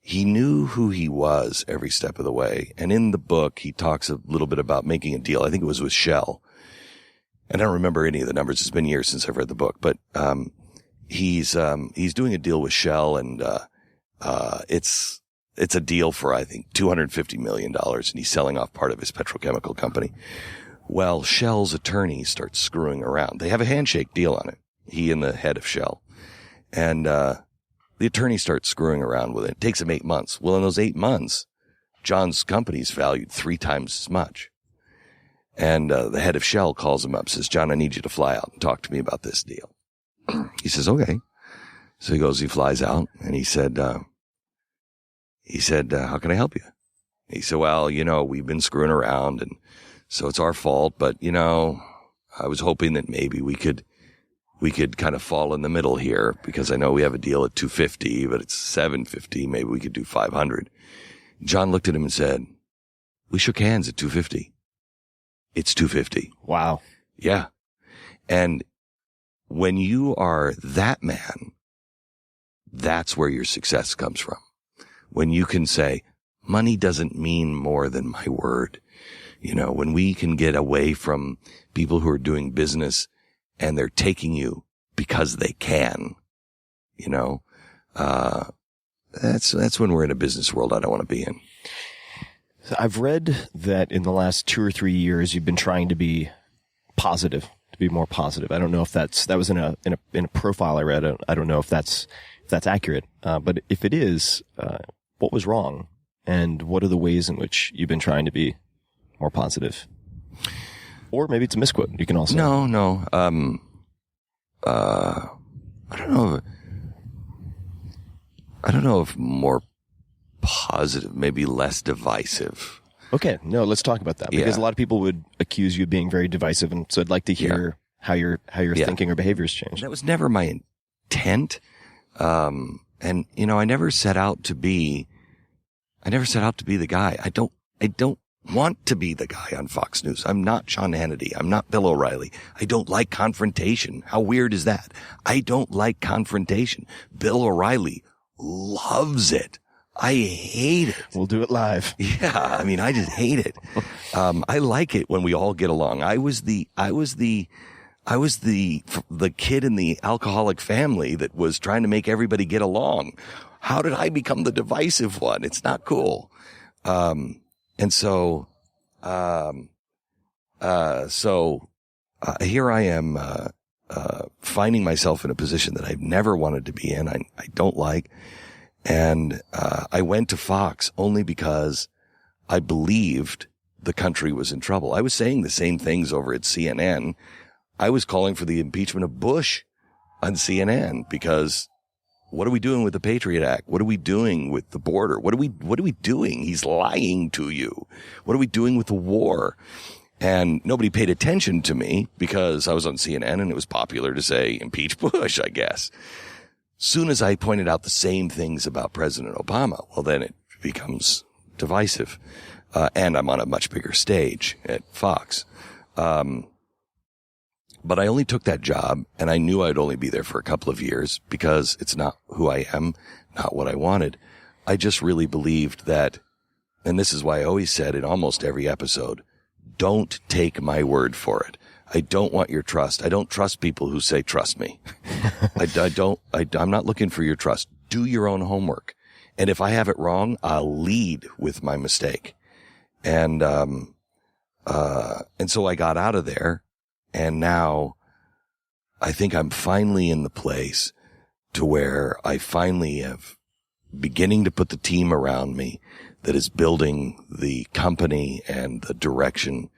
he knew who he was every step of the way. And in the book, he talks a little bit about making a deal. I think it was with Shell. And I don't remember any of the numbers. It's been years since I've read the book, but, he's doing a deal with Shell, and, it's a deal for, I think, $250 million, and he's selling off part of his petrochemical company. Well, Shell's attorney starts screwing around. They have a handshake deal on it, he and the head of Shell. And the attorney starts screwing around with it. It takes him 8 months. Well, in those 8 months, John's company's valued 3 times as much. And the head of Shell calls him up, says, John, I need you to fly out and talk to me about this deal. He says, okay. So he flies out, and he said, how can I help you? He said, well, we've been screwing around, and so it's our fault, but, I was hoping that maybe we could kind of fall in the middle here, because I know we have a deal at 250, but it's 750. Maybe we could do 500. John looked at him and said, we shook hands at 250. It's 250. Wow. Yeah. And when you are that man, that's where your success comes from. When you can say, money doesn't mean more than my word. You know, when we can get away from people who are doing business and they're taking you because they can, you know, that's when we're in a business world I don't want to be in. So I've read that in the last 2 or 3 years, you've been trying to be positive, to be more positive. I don't know if that was in a profile I read. I don't know if that's accurate. But if it is, what was wrong? And what are the ways in which you've been trying to be more positive? Or maybe it's a misquote. You can also. No. I don't know if more positive, maybe less divisive. Okay. No, let's talk about that, because a lot of people would accuse you of being very divisive. And so I'd like to hear how your thinking or behaviors changed. That was never my intent. And you know, I never set out to be the guy. I don't want to be the guy on Fox News. I'm not Sean Hannity. I'm not Bill O'Reilly. I don't like confrontation. How weird is that? I don't like confrontation. Bill O'Reilly loves it. I hate it. We'll do it live. Yeah. I mean, I just hate it. I like it when we all get along. I was the kid in the alcoholic family that was trying to make everybody get along. How did I become the divisive one? It's not cool. And so here I am, finding myself in a position that I've never wanted to be in. I don't like. And, I went to Fox only because I believed the country was in trouble. I was saying the same things over at CNN. I was calling for the impeachment of Bush on CNN because what are we doing with the Patriot Act? What are we doing with the border? What are we doing? He's lying to you. What are we doing with the war? And nobody paid attention to me because I was on CNN and it was popular to say impeach Bush, I guess. Soon as I pointed out the same things about President Obama, well, then it becomes divisive. And I'm on a much bigger stage at Fox. But I only took that job and I knew I'd only be there for a couple of years because it's not who I am, not what I wanted. I just really believed that, and this is why I always said in almost every episode, don't take my word for it. I don't want your trust. I don't trust people who say, trust me. I'm not looking for your trust. Do your own homework. And if I have it wrong, I'll lead with my mistake. And so I got out of there. And now I think I'm finally in the place to where I finally have beginning to put the team around me that is building the company and the direction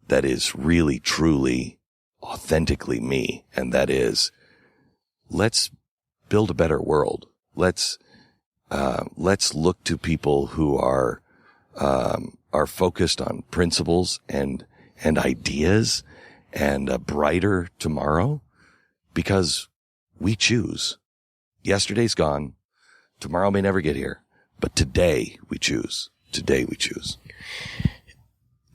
that is really, truly, authentically me. And that is, let's build a better world. Let's look to people who are focused on principles and ideas and a brighter tomorrow, because we choose. Yesterday's gone. Tomorrow may never get here, but today we choose. Today we choose.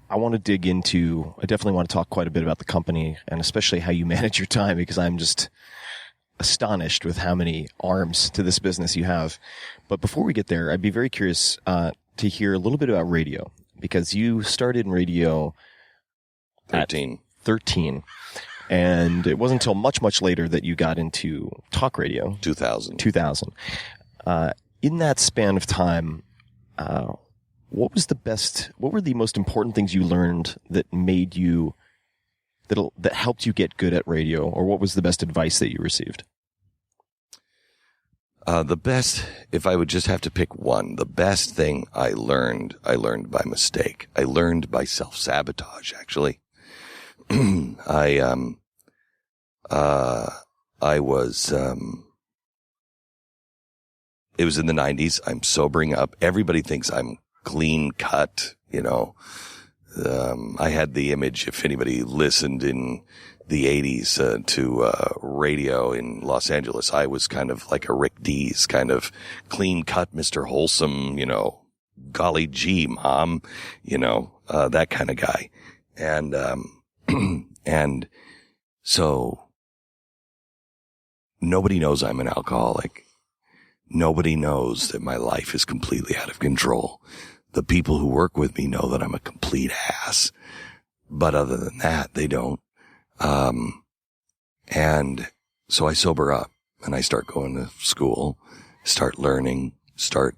I definitely want to talk quite a bit about the company and especially how you manage your time, because I'm just astonished with how many arms to this business you have. But before we get there, I'd be very curious to hear a little bit about radio, because you started in radio 13. And it wasn't until much, much later that you got into talk radio. 2000. In that span of time, what were the most important things you learned that helped you get good at radio? Or what was the best advice that you received? If I would just have to pick one, the best thing I learned by mistake. I learned by self-sabotage, actually. it was in the 90s. I'm sobering up. Everybody thinks I'm clean cut, you know. I had the image, if anybody listened in the 80s, to radio in Los Angeles, I was kind of like a Rick Dees, kind of clean cut, Mr. Wholesome, you know, golly gee, mom, you know, that kind of guy. And so nobody knows I'm an alcoholic. Nobody knows that my life is completely out of control. the people who work with me know that I'm a complete ass. But other than that, they don't. And so I sober up and I start going to school, start learning, start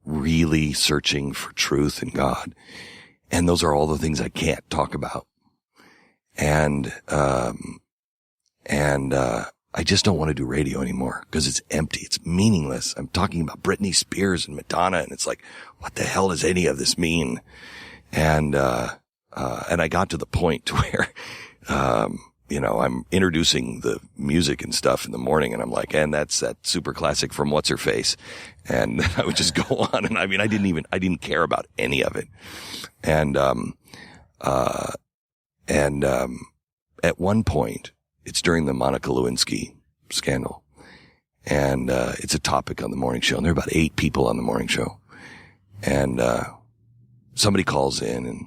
really searching for truth and God. And those are all the things I can't talk about. And I just don't want to do radio anymore because it's empty. It's meaningless. I'm talking about Britney Spears and Madonna, and it's like, what the hell does any of this mean? And I got to the point to where, I'm introducing the music and stuff in the morning, and I'm like, and that's that super classic from What's Her Face. And I would just go on, and I mean, I didn't care about any of it. And at one point, it's during the Monica Lewinsky scandal, and it's a topic on the morning show, and there are about 8 people on the morning show, and somebody calls in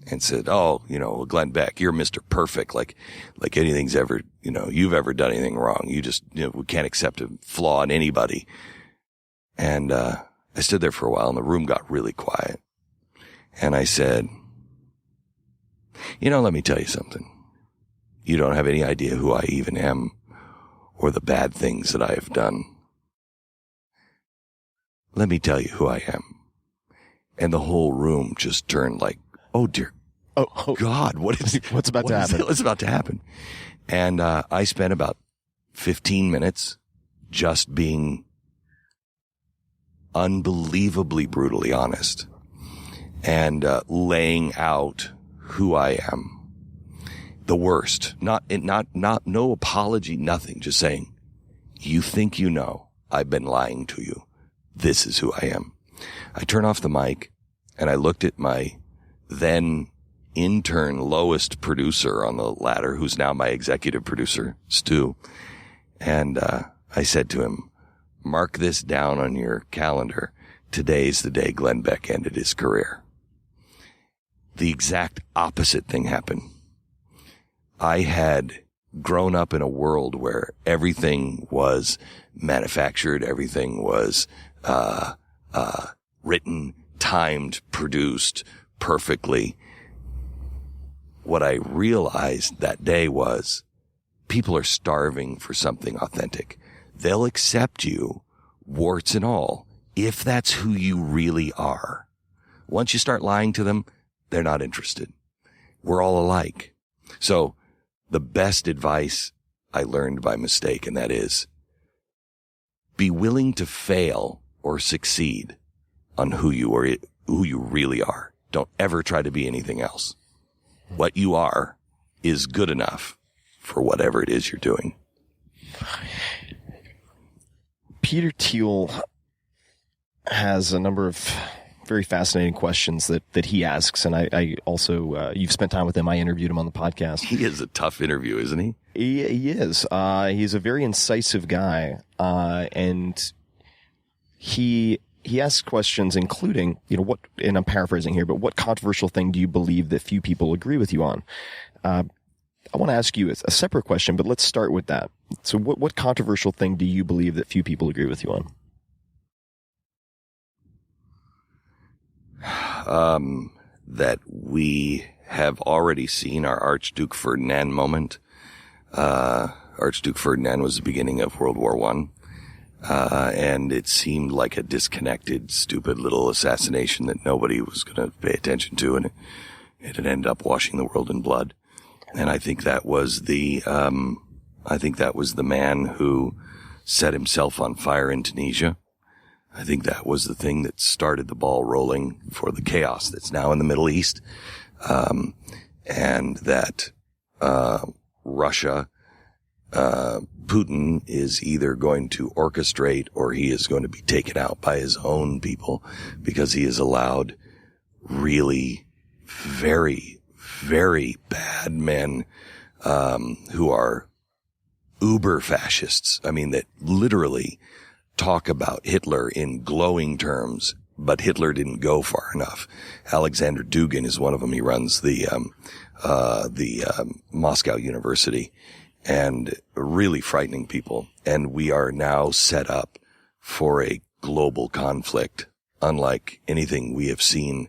and said, "Oh, Glenn Beck, you're Mr. Perfect, like anything's ever, you've ever done anything wrong. You just, we can't accept a flaw in anybody." And I stood there for a while, and the room got really quiet, and I said, let me tell you something. You don't have any idea who I even am or the bad things that I have done. Let me tell you who I am. And the whole room just turned like, oh dear God, what's about to happen? What's about to happen? And I spent about 15 minutes just being unbelievably brutally honest and laying out who I am. The worst, not no apology, nothing, just saying, you think I've been lying to you. This is who I am. I turned off the mic and I looked at my then intern lowest producer on the ladder, who's now my executive producer, Stu. And I said to him, mark this down on your calendar. Today's the day Glenn Beck ended his career. The exact opposite thing happened. I had grown up in a world where everything was manufactured, everything was written, timed, produced perfectly. What I realized that day was people are starving for something authentic. They'll accept you, warts and all, if that's who you really are. Once you start lying to them, they're not interested. We're all alike. So the best advice I learned by mistake, and that is, be willing to fail or succeed on who you really are. Don't ever try to be anything else. What you are is good enough for whatever it is you're doing. Peter Thiel has a number of very fascinating questions that he asks. And I also, you've spent time with him. I interviewed him on the podcast. He is a tough interview, isn't he? He is. He's a very incisive guy. And he asks questions including, what, and I'm paraphrasing here, but what controversial thing do you believe that few people agree with you on? I want to ask you a separate question, but let's start with that. So what controversial thing do you believe that few people agree with you on? That we have already seen our Archduke Ferdinand moment. Archduke Ferdinand was the beginning of World War I. And it seemed like a disconnected, stupid little assassination that nobody was going to pay attention to, and it had ended up washing the world in blood. And I think that was the man who set himself on fire in Tunisia. I think that was the thing that started the ball rolling for the chaos that's now in the Middle East. And that, Russia, Putin is either going to orchestrate or he is going to be taken out by his own people because he has allowed really very, very bad men, who are uber fascists. I mean, that literally talk about Hitler in glowing terms, but Hitler didn't go far enough. Alexander Dugin is one of them. He runs the Moscow University, and really frightening people. And we are now set up for a global conflict unlike anything we have seen,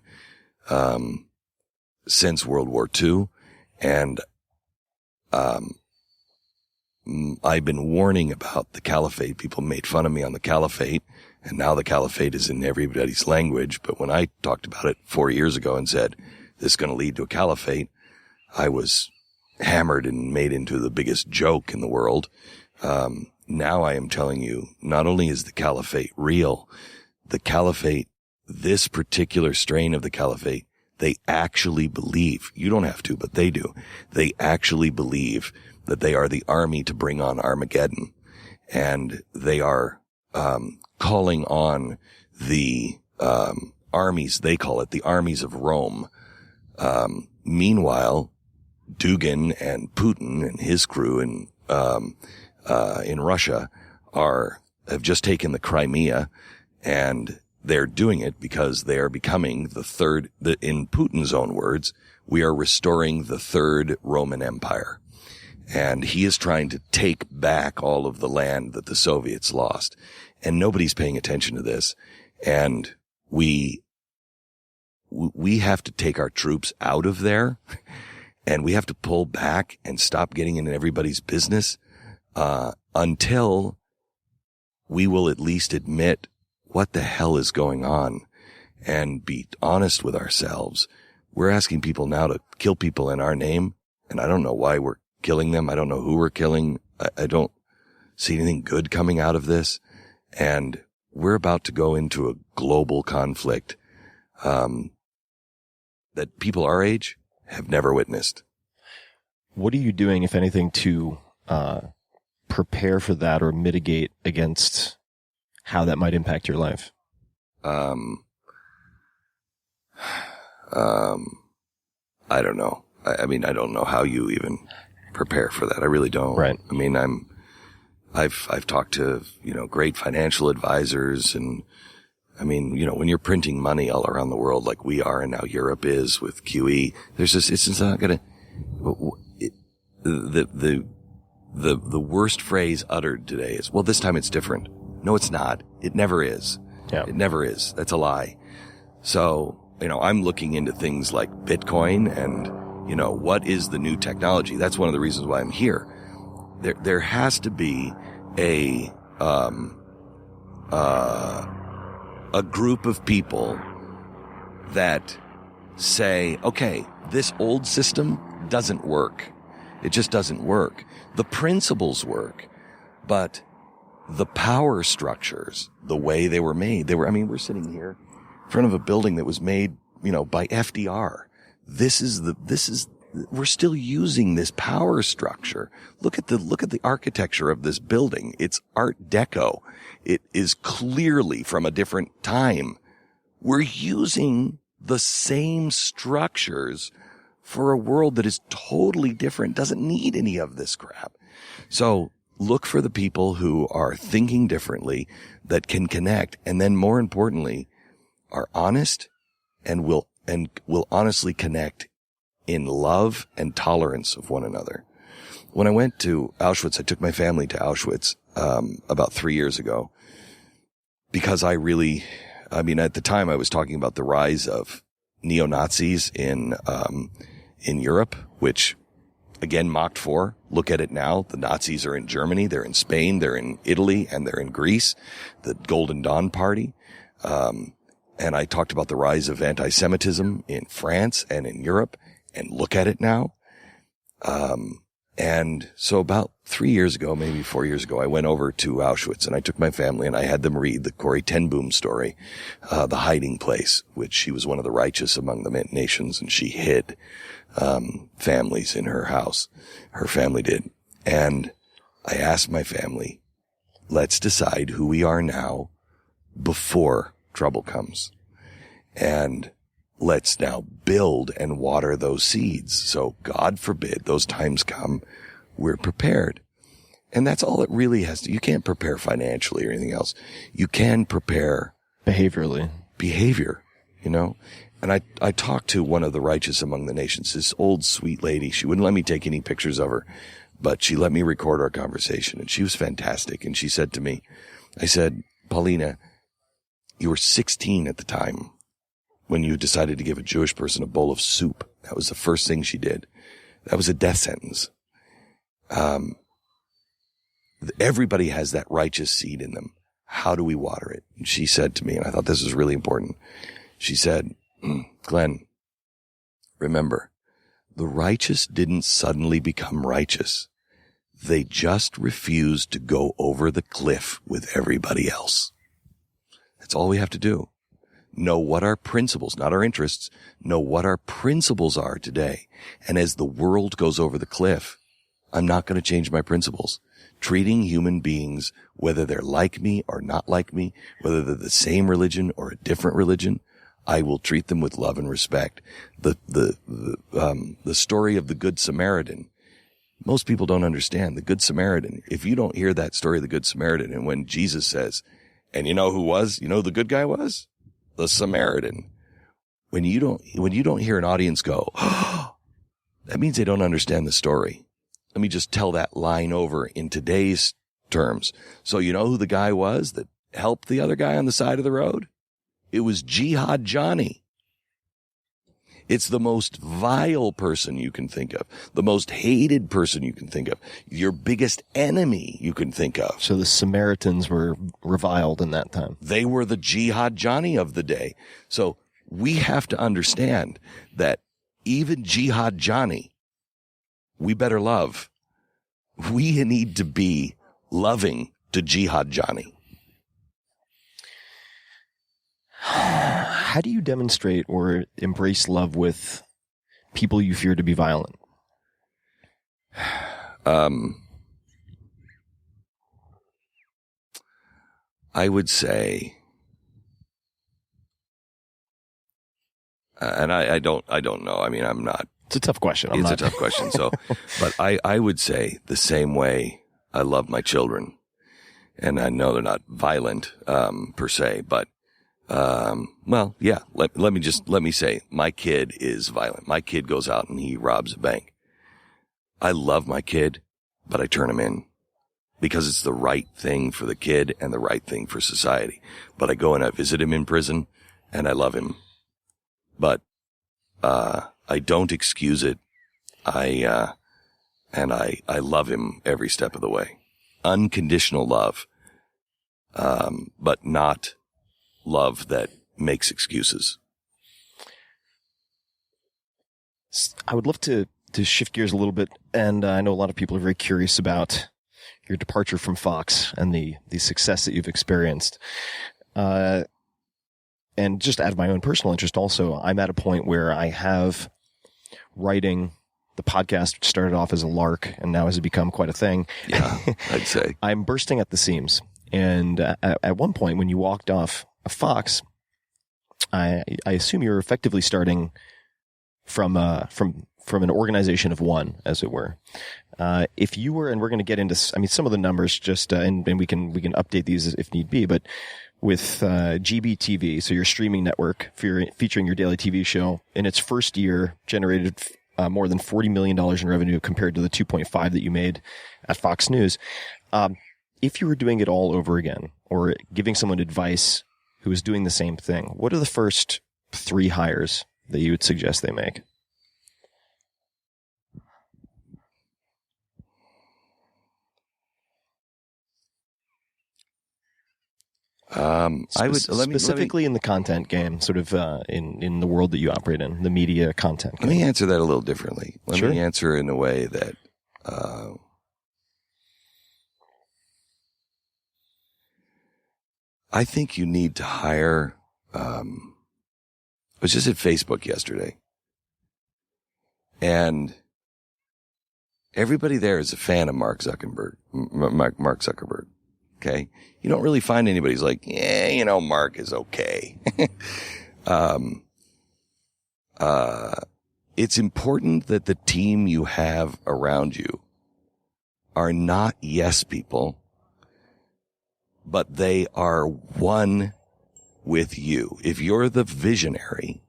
since World War II. And, I've been warning about the caliphate. People made fun of me on the caliphate, and now the caliphate is in everybody's language. But when I talked about it 4 years ago and said, this is going to lead to a caliphate, I was hammered and made into the biggest joke in the world. Now I am telling you, not only is the caliphate real, the caliphate, this particular strain of the caliphate, they actually believe, you don't have to, but they do. They actually believe that they are the army to bring on Armageddon. And they are, calling on the, armies, they call it the armies of Rome. Meanwhile, Dugin and Putin and his crew in Russia have just taken the Crimea, and they're doing it because they are becoming in Putin's own words, we are restoring the third Roman Empire. And he is trying to take back all of the land that the Soviets lost. And nobody's paying attention to this. And we have to take our troops out of there, and we have to pull back and stop getting in everybody's business, until we will at least admit what the hell is going on and be honest with ourselves. We're asking people now to kill people in our name, and I don't know why we're killing them. I don't know who we're killing. I don't see anything good coming out of this. And we're about to go into a global conflict, that people our age have never witnessed. What are you doing, if anything, to prepare for that or mitigate against how that might impact your life? I don't know. I mean, I don't know how you even prepare for that. I really don't. Right. I mean, I've talked to, great financial advisors, and I mean, when you're printing money all around the world like we are, and now Europe is with QE, it's just not gonna, the worst phrase uttered today is, well, this time it's different. No, it's not. It never is. Yeah. It never is. That's a lie. So, I'm looking into things like Bitcoin and, what is the new technology? That's one of the reasons why I'm here. There has to be a group of people that say, okay, this old system doesn't work. It just doesn't work. The principles work, but the power structures, the way they were made, we're sitting here in front of a building that was made, by FDR. We're still using this power structure. Look at the architecture of this building. It's Art Deco. It is clearly from a different time. We're using the same structures for a world that is totally different, doesn't need any of this crap. So look for the people who are thinking differently, that can connect, and then more importantly, are honest and will honestly connect in love and tolerance of one another. When I went to Auschwitz, I took my family to Auschwitz, about 3 years ago, because at the time I was talking about the rise of neo-Nazis in Europe, which again, mocked for. Look at it now. The Nazis are in Germany. They're in Spain. They're in Italy, and they're in Greece. The Golden Dawn Party. And I talked about the rise of anti-Semitism in France and in Europe, and look at it now. And so about 3 years ago, maybe 4 years ago, I went over to Auschwitz, and I took my family and I had them read the Corrie ten Boom story, The Hiding Place, which she was one of the righteous among the nations, and she hid, families in her house. Her family did. And I asked my family, let's decide who we are now before trouble comes. And let's now build and water those seeds. So God forbid those times come, we're prepared. And that's all it really has to. You can't prepare financially or anything else. You can prepare behavior, And I talked to one of the righteous among the nations, this old sweet lady. She wouldn't let me take any pictures of her, but she let me record our conversation, and she was fantastic. And she said to me, I said, Paulina, You were 16 at the time when you decided to give a Jewish person a bowl of soup. That was the first thing she did. That was a death sentence. Everybody has that righteous seed in them. How do we water it? And she said to me, and I thought this was really important. She said, Glenn, remember, the righteous didn't suddenly become righteous. They just refused to go over the cliff with everybody else. That's all we have to do. Know what our principles, not our interests, know what our principles are today. And as the world goes over the cliff, I'm not going to change my principles. Treating human beings, whether they're like me or not like me, whether they're the same religion or a different religion, I will treat them with love and respect. The story of the Good Samaritan, most people don't understand. The Good Samaritan, if you don't hear that story of the Good Samaritan, and when Jesus says, and you know who the good guy was? The Samaritan. When you don't hear an audience go, oh, that means they don't understand the story. Let me just tell that line over in today's terms. So you know who the guy was that helped the other guy on the side of the road? It was Jihad Johnny. It's the most vile person you can think of, the most hated person you can think of, your biggest enemy you can think of. So the Samaritans were reviled in that time. They were the Jihad Johnny of the day. So we have to understand that even Jihad Johnny, we better love. We need to be loving to Jihad Johnny. How do you demonstrate or embrace love with people you fear to be violent? I would say, and I don't know. I mean, I'm not. It's a tough question. It's a tough question. So, but I would say the same way I love my children, and I know they're not violent, per se, but, well, yeah, let me say my kid is violent. My kid goes out and he robs a bank. I love my kid, but I turn him in because it's the right thing for the kid and the right thing for society. But I go and I visit him in prison and I love him, but, I don't excuse it. I love him every step of the way. Unconditional love, but not love that makes excuses. I would love to shift gears a little bit, and I know a lot of people are very curious about your departure from Fox and the success that you've experienced. And just out of my own personal interest also, I'm at a point where I have writing the podcast, which started off as a lark and now has become quite a thing. Yeah, I'd say. I'm bursting at the seams. And at one point when you walked off of Fox, I assume you're effectively starting from an organization of one, as it were. If you were, and we're going to get into, some of the numbers just, and we can update these if need be, but with GBTV, so your streaming network featuring your daily TV show, in its first year generated more than $40 million in revenue compared to the 2.5 that you made at Fox News. If you were doing it all over again, or giving someone advice who is doing the same thing, what are the first 3 hires that you would suggest they make? I would specifically in the content game, sort of in the world that you operate in, the media content game. Let me answer that a little differently. Let me answer in a way that I think you need to hire. I was just at Facebook yesterday, and everybody there is a fan of Mark Zuckerberg. Mark Zuckerberg. Okay. You don't really find anybody who's like, yeah, Mark is okay. It's important that the team you have around you are not yes people, but they are one with you. If you're the visionary,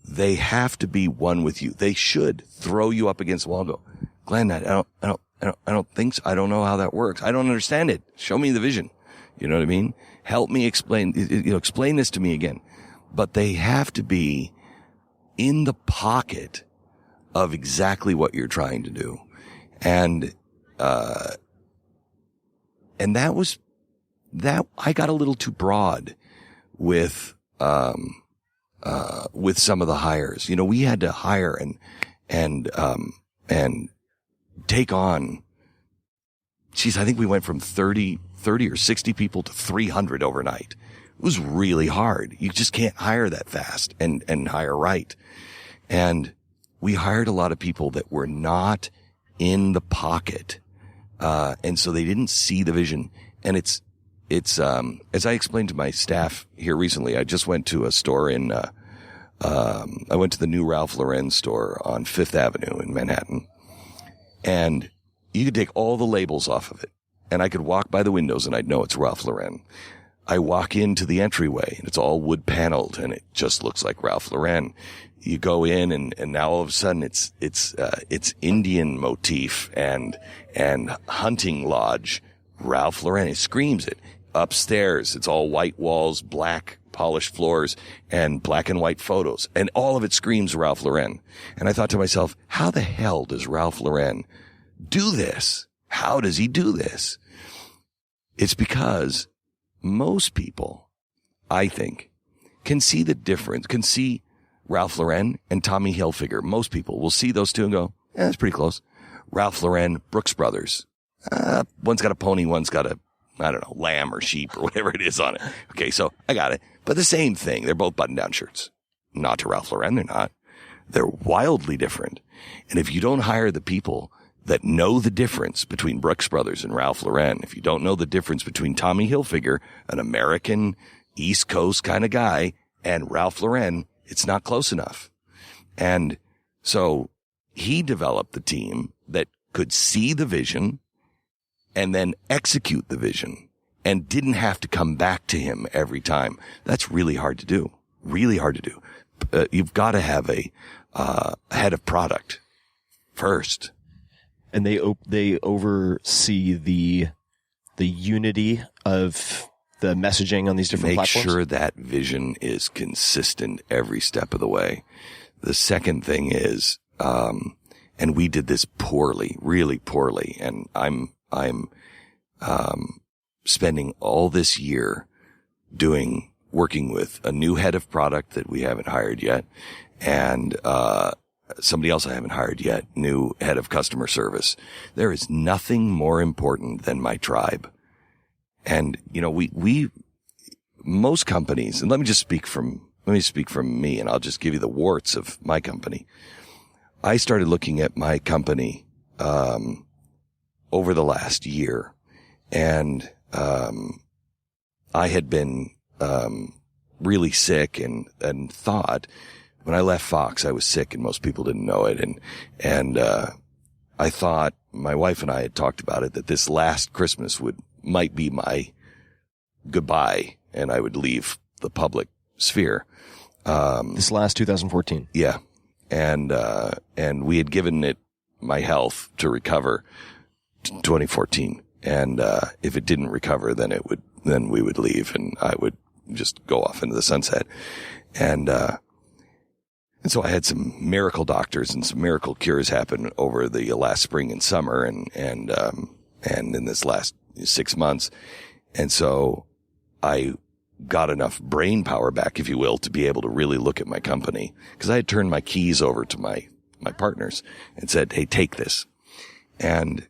they have to be one with you. They should throw you up against the wall and go, Glenn, I don't think so. I don't know how that works. I don't understand it. Show me the vision. You know what I mean? help me explain, explain this to me again. But they have to be in the pocket of exactly what you're trying to do. And that I got a little too broad with some of the hires. We had to hire and take on, I think we went from 30 or 60 people to 300 overnight. It was really hard. You just can't hire that fast and hire right. And we hired a lot of people that were not in the pocket. And so they didn't see the vision. And it's, as I explained to my staff here recently, I just went to a store I went to the new Ralph Lauren store on Fifth Avenue in Manhattan. And you could take all the labels off of it. And I could walk by the windows and I'd know it's Ralph Lauren. I walk into the entryway and it's all wood paneled and it just looks like Ralph Lauren. You go in and now all of a sudden it's Indian motif and hunting lodge, Ralph Lauren. It screams it. Upstairs, it's all white walls, black polished floors and black and white photos. And all of it screams Ralph Lauren. And I thought to myself, how the hell does Ralph Lauren do this? How does he do this? It's because most people, I think, can see the difference, can see Ralph Lauren and Tommy Hilfiger. Most people will see those two and go, yeah, that's pretty close. Ralph Lauren, Brooks Brothers. One's got a pony, one's got a, I don't know, lamb or sheep or whatever it is on it. Okay, so I got it. But the same thing. They're both button-down shirts. Not to Ralph Lauren, they're not. They're wildly different. And if you don't hire the people that know the difference between Brooks Brothers and Ralph Lauren, if you don't know the difference between Tommy Hilfiger, an American East Coast kind of guy, and Ralph Lauren, it's not close enough. And so he developed the team that could see the vision and then execute the vision and didn't have to come back to him every time. That's really hard to do. Really hard to do. You've got to have a head of product first. And they oversee the unity of the messaging on these different platforms? Make sure that vision is consistent every step of the way. The second thing is, and we did this poorly, really poorly, and I'm spending all this year working with a new head of product that we haven't hired yet, and somebody else I haven't hired yet, new head of customer service. There is nothing more important than my tribe. And, most companies, and let me speak from me, and I'll just give you the warts of my company. I started looking at my company, over the last year, and, I had been, really sick and thought, when I left Fox, I was sick and most people didn't know it. And I thought, my wife and I had talked about it, that this last Christmas might be my goodbye and I would leave the public sphere. This last 2014. Yeah. And we had given it my health to recover 2014. And, if it didn't recover, then we would leave and I would just go off into the sunset. And so I had some miracle doctors and some miracle cures happen over the last spring and summer and in this last 6 months. And so I got enough brain power back, if you will, to be able to really look at my company, because I had turned my keys over to my partners and said, hey, take this. And,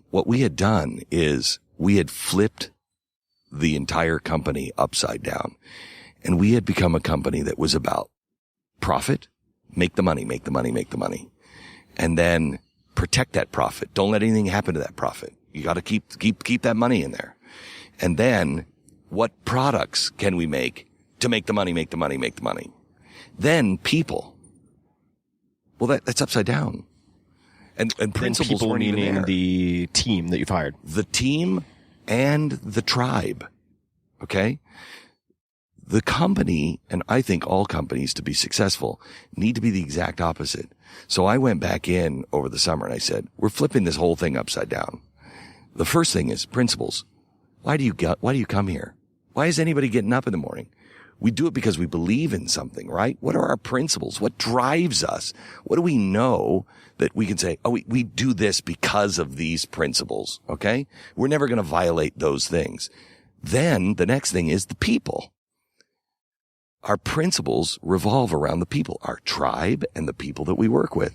what we had done is we had flipped the entire company upside down, and we had become a company that was about profit, make the money, make the money, make the money, and then protect that profit. Don't let anything happen to that profit. You got to keep that money in there. And then what products can we make to make the money, make the money, make the money? Then people. Well, that's upside down. And principles people weren't even meaning there. The team that you've hired. The team and the tribe. Okay? The company, and I think all companies to be successful, need to be the exact opposite. So I went back in over the summer and I said, we're flipping this whole thing upside down. The first thing is principles. Why do you come here? Why is anybody getting up in the morning? We do it because we believe in something, right? What are our principles? What drives us? What do we know that we can say, oh, we do this because of these principles, okay? We're never going to violate those things. Then the next thing is the people. Our principles revolve around the people, our tribe and the people that we work with.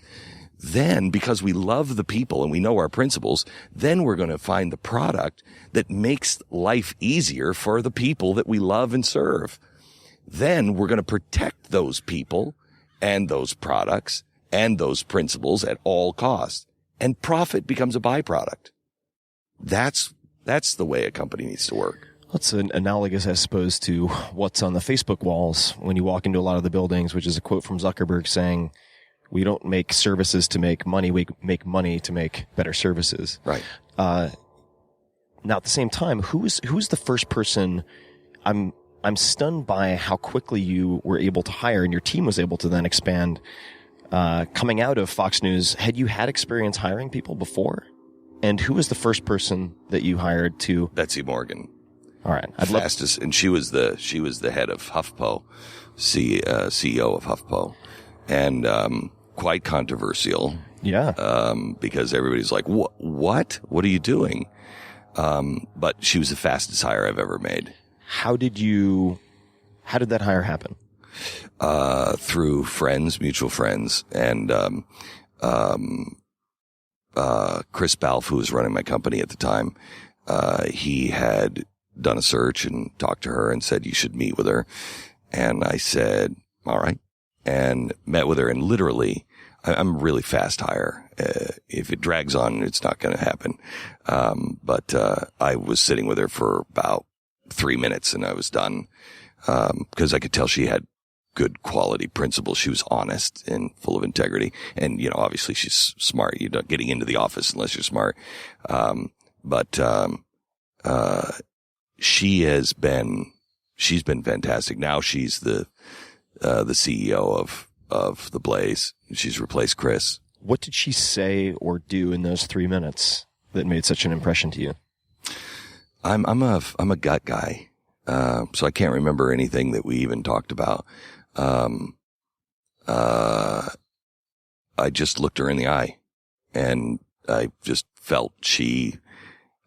Then, because we love the people and we know our principles, then we're going to find the product that makes life easier for the people that we love and serve. Then we're going to protect those people and those products and those principles at all costs. And profit becomes a byproduct. That's the way a company needs to work. That's analogous, I suppose, to what's on the Facebook walls when you walk into a lot of the buildings, which is a quote from Zuckerberg saying, we don't make services to make money. We make money to make better services. Right. Now, at the same time, who's the first person? I'm stunned by how quickly you were able to hire, and your team was able to then expand. Coming out of Fox News, had you had experience hiring people before? And who was the first person that you hired to? Betsy Morgan. All right. Fastest, and she was the head of HuffPo, CEO of HuffPo, and quite controversial. Yeah. Because everybody's like, what? What are you doing? But she was the fastest hire I've ever made. How did that hire happen? Through friends, mutual friends, and Chris Balfe, who was running my company at the time, he had done a search and talked to her and said, you should meet with her. And I said, all right. And met with her, and literally, I'm a really fast hire. If it drags on, it's not going to happen. But I was sitting with her for about 3 minutes and I was done. Because I could tell she had good quality principles. She was honest and full of integrity. And, obviously she's smart. You're not getting into the office unless you're smart. She's been fantastic. Now she's the CEO of The Blaze. She's replaced Chris. What did she say or do in those 3 minutes that made such an impression to you? I'm a gut guy. So I can't remember anything that we even talked about. I just looked her in the eye and I just felt she,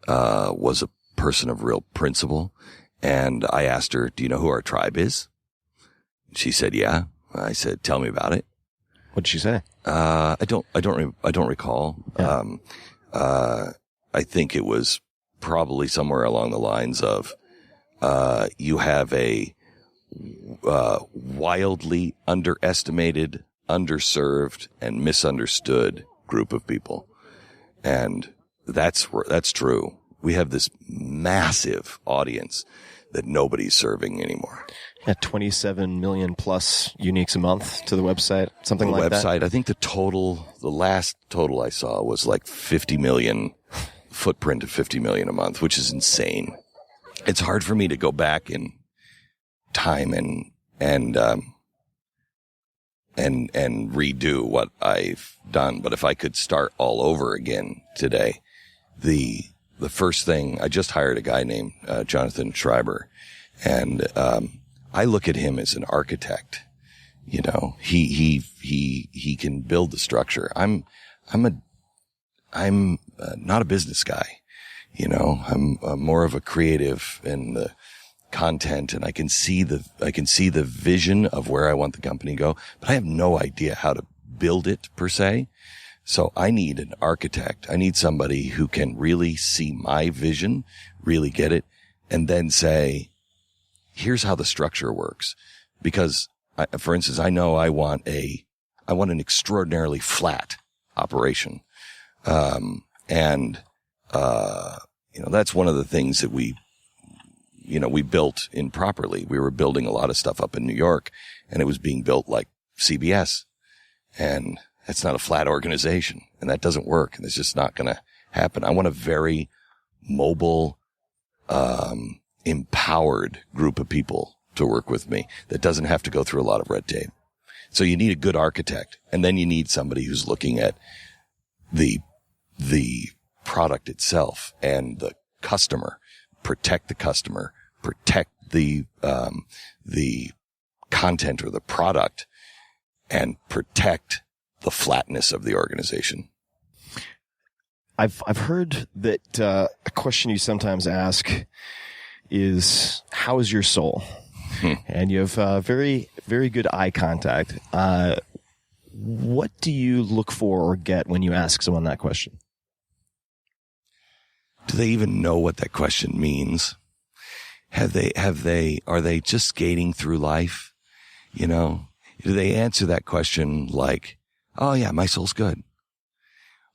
was a person of real principle. And I asked her, do you know who our tribe is? She said, yeah. I said, tell me about it. What did she say? I don't recall. Yeah. I think it was probably somewhere along the lines of, you have a, wildly underestimated, underserved, and misunderstood group of people. And that's true. We have this massive audience that nobody's serving anymore. Yeah, 27 million plus uniques a month to the website, something like that. I think the last total I saw was like 50 million, footprint of 50 million a month, which is insane. It's hard for me to go back in time and redo what I've done. But if I could start all over again today, the first thing, I just hired a guy named Jonathan Schreiber, and I look at him as an architect. You know, he can build the structure. I'm not a business guy. You know, I'm more of a creative in the content, and I can see the vision of where I want the company to go, but I have no idea how to build it per se. So I need an architect. I need somebody who can really see my vision, really get it, and then say, here's how the structure works. Because for instance, I know I want an extraordinarily flat operation. That's one of the things that we built improperly. We were building a lot of stuff up in New York, and it was being built like CBS. And that's not a flat organization, and that doesn't work, and it's just not going to happen. I want a very mobile, empowered group of people to work with me that doesn't have to go through a lot of red tape. So you need a good architect, and then you need somebody who's looking at the product itself and the customer. Protect the customer, protect the content or the product and protect the flatness of the organization. I've heard that a question you sometimes ask is, "How is your soul?" And you have very, very good eye contact. What do you look for or get when you ask someone that question? Do they even know what that question means? Are they just skating through life? You know, do they answer that question like, "Oh yeah, my soul's good"?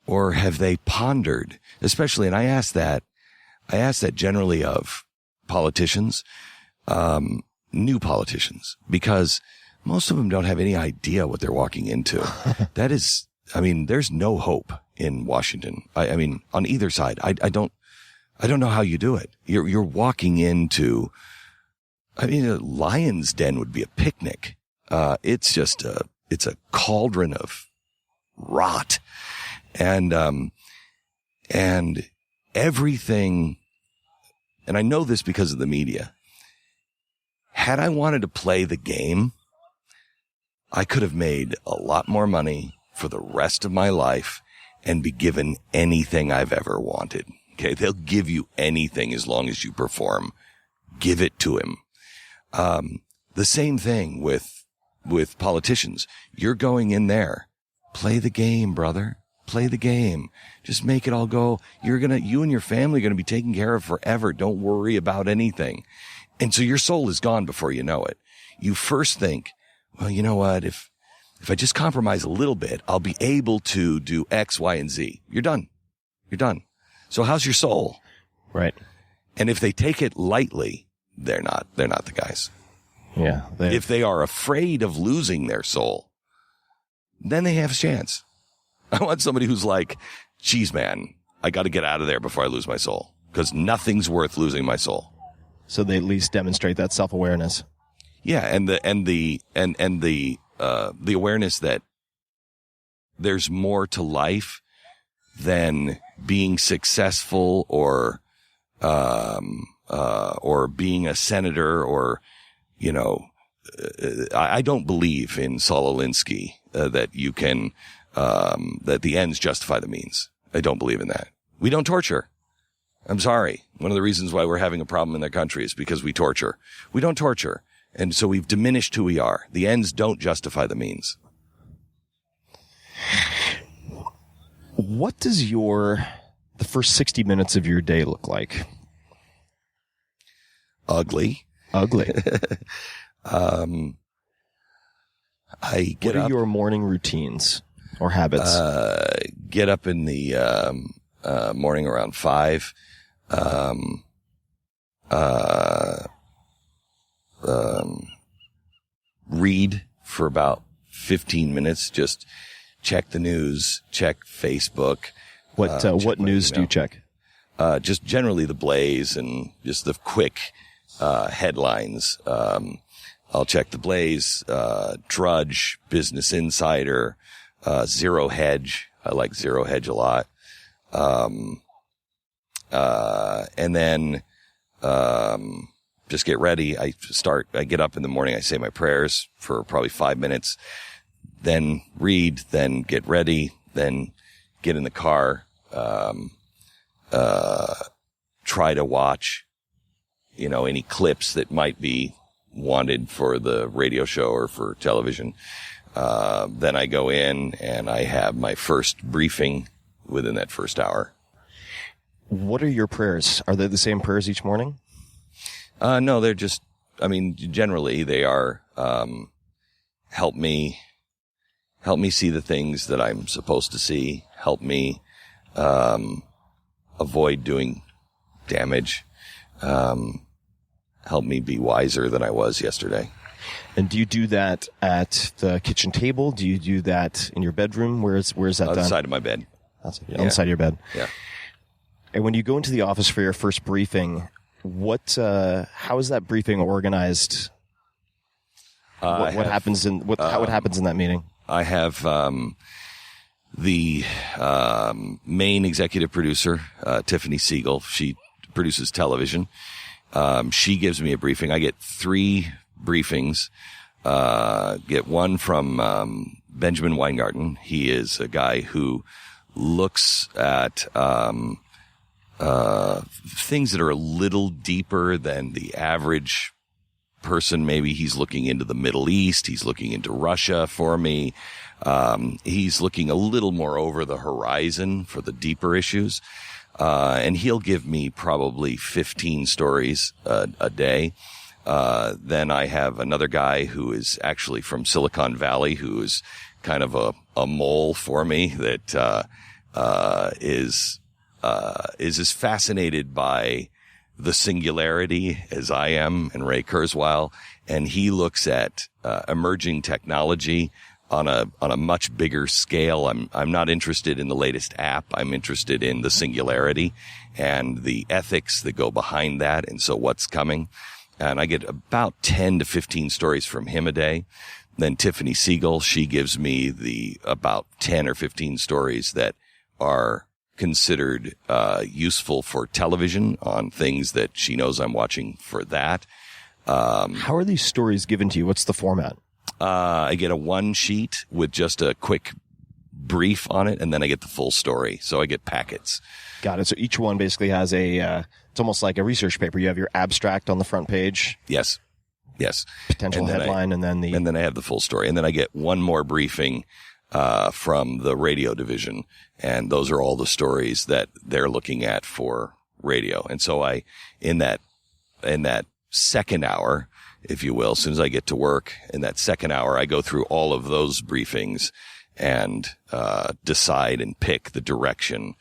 Or have they pondered, especially, and I ask that generally of politicians, new politicians, because most of them don't have any idea what they're walking into. That is, I mean, there's no hope in Washington. I mean, on either side. I don't know how you do it. You're walking into, I mean, a lion's den would be a picnic. It's just it's a cauldron of rot. And everything, and I know this because of the media. Had I wanted to play the game, I could have made a lot more money for the rest of my life and be given anything I've ever wanted. Okay. They'll give you anything as long as you perform. Give it to him. The same thing with politicians. You're going in there. Play the game, brother. Play the game. Just make it all go. You and your family are going to be taken care of forever. Don't worry about anything. And so your soul is gone before you know it. You first think, well, you know what? If I just compromise a little bit, I'll be able to do X, Y, and Z. You're done. You're done. So how's your soul? Right. And if they take it lightly, they're not the guys. Yeah. If they are afraid of losing their soul, then they have a chance. I want somebody who's like, geez, man, I got to get out of there before I lose my soul, because nothing's worth losing my soul. So they at least demonstrate that self-awareness. Yeah. And the awareness that there's more to life than being successful or being a senator or, you know, I don't believe in Saul Alinsky, that you can, that the ends justify the means. I don't believe in that. We don't torture. I'm sorry. One of the reasons why we're having a problem in the country is because we torture. We don't torture. And so we've diminished who we are. The ends don't justify the means. What does the first 60 minutes of your day look like? Ugly. I get What are up. your morning routines or habits? Get up in the morning around 5. Read for about 15 minutes. Just check the news, check Facebook. What news do you check? Just generally the Blaze and just the quick headlines. I'll check the Blaze, Drudge, Business Insider, Zero Hedge. I like Zero Hedge a lot. And then just get ready. I get up in the morning. I say my prayers for probably 5 minutes, then read, then get ready, then get in the car, try to watch, any clips that might be wanted for the radio show or for television. Then I go in and I have my first briefing within that first hour. What are your prayers? Are they the same prayers each morning? No, they're just, generally they are, help me see the things that I'm supposed to see. Help me, avoid doing damage. Help me be wiser than I was yesterday. And do you do that at the kitchen table? Do you do that in your bedroom? Where's that done? On the side of my bed. On the side of your bed. Yeah. And when you go into the office for your first briefing, how is that briefing organized? What happens in that meeting? I have the main executive producer, Tiffany Siegel. She produces television, She gives me a briefing. I get 3 briefings. Get one from Benjamin Weingarten. He is a guy who looks at things that are a little deeper than the average person. Maybe he's looking into the Middle East. He's looking into Russia for me. He's looking a little more over the horizon for the deeper issues. And he'll give me probably 15 stories a day. Then I have another guy who is actually from Silicon Valley, who is kind of a mole for me that is as fascinated by the singularity as I am, and Ray Kurzweil, and he looks at emerging technology on a much bigger scale. I'm not interested in the latest app. I'm interested in the singularity and the ethics that go behind that, and so what's coming. And I get about 10 to 15 stories from him a day. Then Tiffany Siegel, she gives me about 10 or 15 stories that are considered useful for television on things that she knows I'm watching for that. How are these stories given to you? What's the format? I get a 1 sheet with just a quick brief on it, and then I get the full story. So I get packets. Got it. So each one basically has it's almost like a research paper. You have your abstract on the front page. Yes. Potential headline, and then I have the full story. And then I get one more briefing from the radio division, and those are all the stories that they're looking at for radio. And so in that second hour, if you will, as soon as I get to work, in that second hour, I go through all of those briefings and decide and pick the direction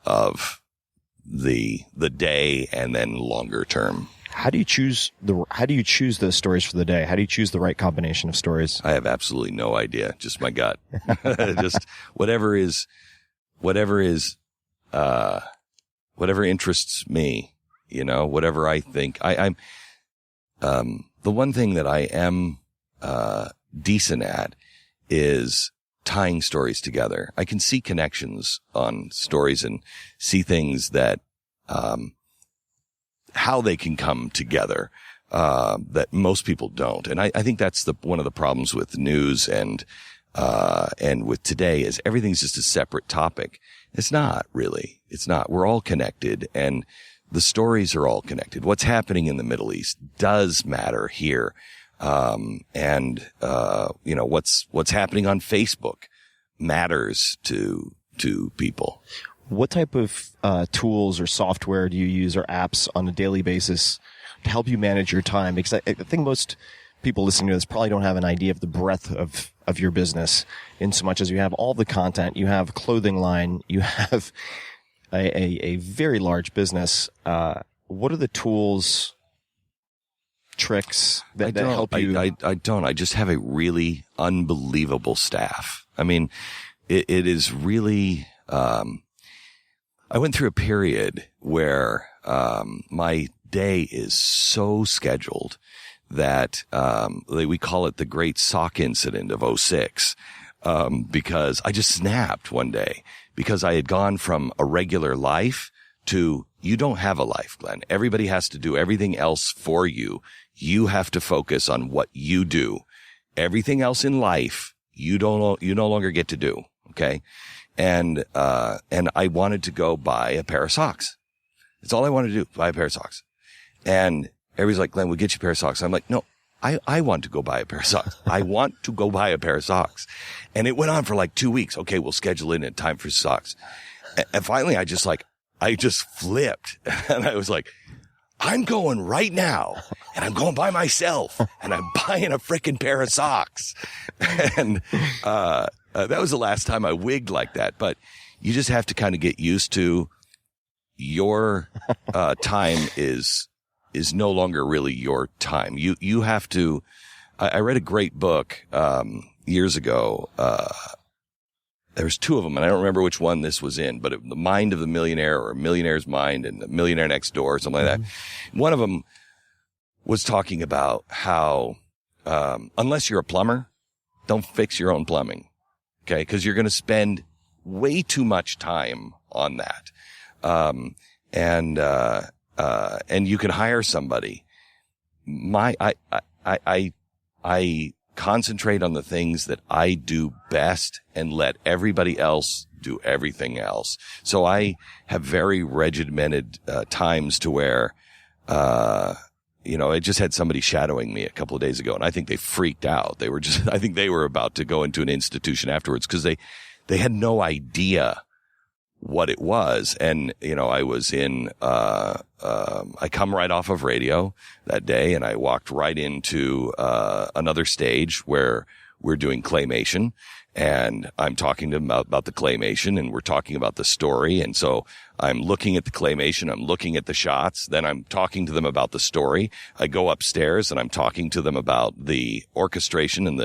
of the day and then longer term. How do you choose those stories for the day? How do you choose the right combination of stories? I have absolutely no idea. Just my gut. Just whatever interests me, whatever I think. I'm the one thing that I am decent at is tying stories together. I can see connections on stories and see things that how they can come together that most people don't. And I think that's one of the problems with news and with today is everything's just a separate topic. It's not really. It's not. We're all connected, and the stories are all connected. What's happening in the Middle East does matter here. And what's happening on Facebook matters to people. What type of tools or software do you use or apps on a daily basis to help you manage your time? Because I think most people listening to this probably don't have an idea of the breadth of your business, in so much as you have all the content, you have a clothing line, you have a very large business. What are the tools, tricks that help you? I don't. I just have a really unbelievable staff. I mean, it is really, I went through a period where, my day is so scheduled that, we call it the great sock incident of 2006, because I just snapped one day because I had gone from a regular life to, you don't have a life, Glenn. Everybody has to do everything else for you. You have to focus on what you do. Everything else in life, you no longer get to do. Okay. And I wanted to go buy a pair of socks. That's all I wanted to do, buy a pair of socks. And everybody's like, Glenn, we'll get you a pair of socks. I'm like, no, I want to go buy a pair of socks. I want to go buy a pair of socks. And it went on for like 2 weeks. Okay, we'll schedule in a time for socks. And finally I just flipped. And I was like, I'm going right now, and I'm going by myself, and I'm buying a frickin' pair of socks. And that was the last time I wigged like that. But you just have to kind of get used to your time is no longer really your time. You have to. I read a great book years ago. There's 2 of them, and I don't remember which one this was in, but The Mind of the Millionaire, or Millionaire's Mind, and The Millionaire Next Door, or something like that. One of them was talking about how, unless you're a plumber, don't fix your own plumbing. Okay. Because you're going to spend way too much time on that. and you can hire somebody. I concentrate on the things that I do best and let everybody else do everything else. So I have very regimented, times to where, I just had somebody shadowing me a couple of days ago, and I think they freaked out. I think they were about to go into an institution afterwards because they had no idea what it was. And, I was I come right off of radio that day, and I walked right into, another stage where we're doing claymation, and I'm talking to them about the claymation, and we're talking about the story. And so I'm looking at the claymation, I'm looking at the shots, then I'm talking to them about the story. I go upstairs and I'm talking to them about the orchestration and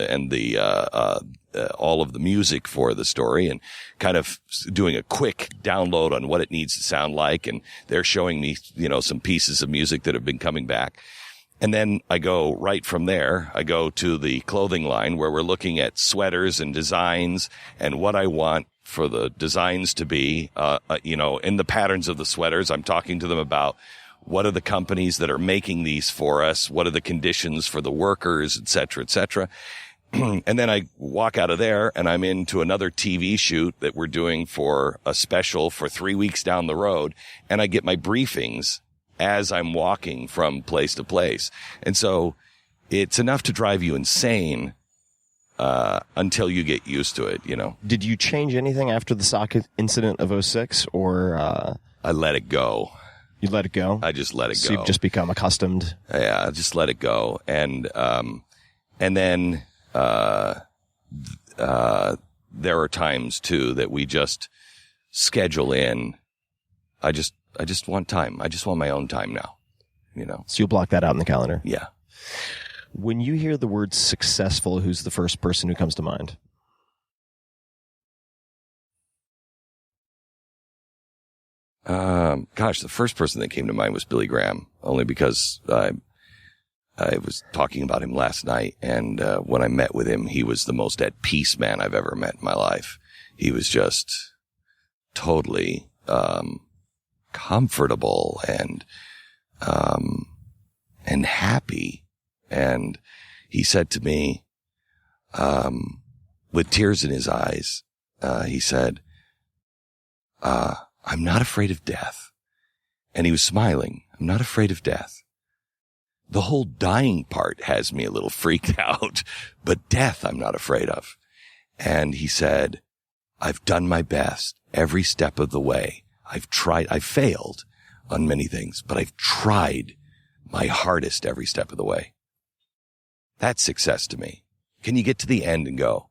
all of the music for the story, and kind of doing a quick download on what it needs to sound like. And they're showing me, some pieces of music that have been coming back. And then I go right from there. I go to the clothing line where we're looking at sweaters and designs and what I want for the designs to be, in the patterns of the sweaters. I'm talking to them about what are the companies that are making these for us? What are the conditions for the workers, et cetera, et cetera. And then I walk out of there and I'm into another TV shoot that we're doing for a special for 3 weeks down the road. And I get my briefings as I'm walking from place to place. And so it's enough to drive you insane, until you get used to it, Did you change anything after the sock incident of 06 or, I let it go. You let it go? I just let it go. So you've just become accustomed? Yeah, I just let it go. And then, there are times too that we just schedule in. I just want time. I just want my own time now, So you'll block that out in the calendar? Yeah. When you hear the word successful, who's the first person who comes to mind? The first person that came to mind was Billy Graham, only because I was talking about him last night, and when I met with him, he was the most at peace man I've ever met in my life. He was just totally comfortable and happy. And he said to me, with tears in his eyes, he said, I'm not afraid of death. And he was smiling. I'm not afraid of death. The whole dying part has me a little freaked out, but death I'm not afraid of. And he said, I've done my best every step of the way. I've failed on many things, but I've tried my hardest every step of the way. That's success to me. Can you get to the end and go,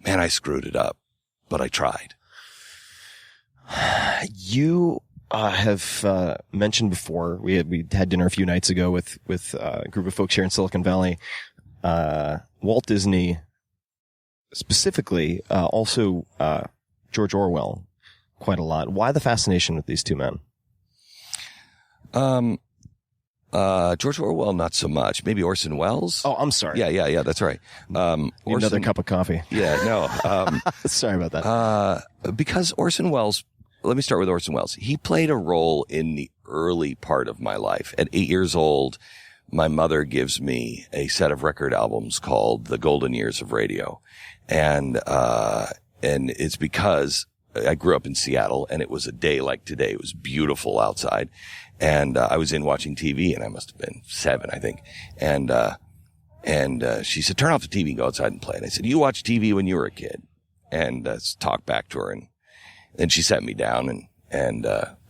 man, I screwed it up, but I tried? You have mentioned before, we had dinner a few nights ago with a group of folks here in Silicon Valley. Walt Disney, specifically, also George Orwell, quite a lot. Why the fascination with these two men? George Orwell, not so much. Maybe Orson Welles. Oh, I'm sorry. Yeah, that's right. Another cup of coffee. Yeah, no. Sorry about that. Because Orson Welles, let me start with Orson Welles. He played a role in the early part of my life. At 8 years old, my mother gives me a set of record albums called The Golden Years of Radio. And it's because I grew up in Seattle, and it was a day like today. It was beautiful outside. And I was in watching TV, and I must have been 7, I think. And she said, turn off the TV and go outside and play. And I said, you watched TV when you were a kid? And talked back to her. And she sat me down and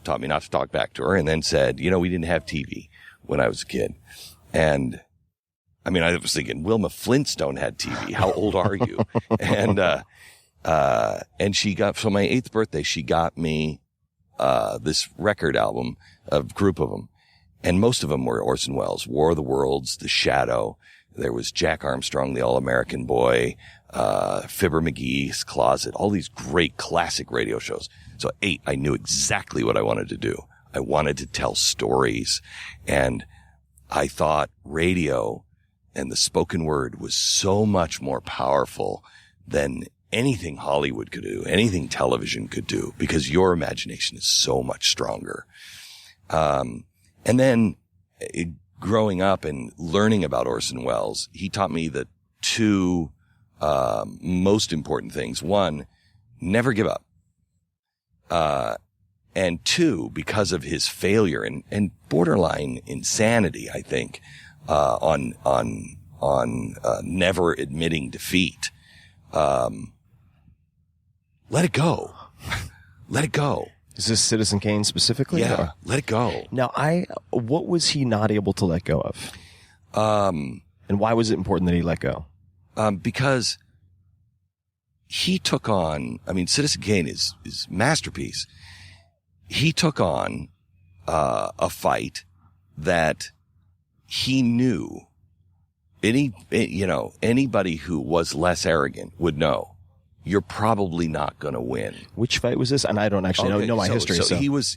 taught me not to talk back to her, and then said, we didn't have TV when I was a kid. And I mean, I was thinking, Wilma Flintstone had TV. How old are you? And she got, for my 8th birthday, she got me this record album, a group of them. And most of them were Orson Welles, War of the Worlds, The Shadow. There was Jack Armstrong, the All-American Boy, Fibber McGee's Closet, all these great classic radio shows. So at 8, I knew exactly what I wanted to do. I wanted to tell stories. And I thought radio and the spoken word was so much more powerful than anything Hollywood could do, anything television could do, because your imagination is so much stronger. And then growing up and learning about Orson Welles, he taught me the two most important things. One, never give up. And two, because of his failure and borderline insanity, I think, on never admitting defeat, let it go. Let it go. Is this Citizen Kane specifically? Yeah, or? let it go. Now, what was he not able to let go of? And why was it important that he let go? Because he took on, Citizen Kane is masterpiece. He took on, a fight that he knew anybody who was less arrogant would know you're probably not going to win. Which fight was this? And I don't actually know my history. So he was,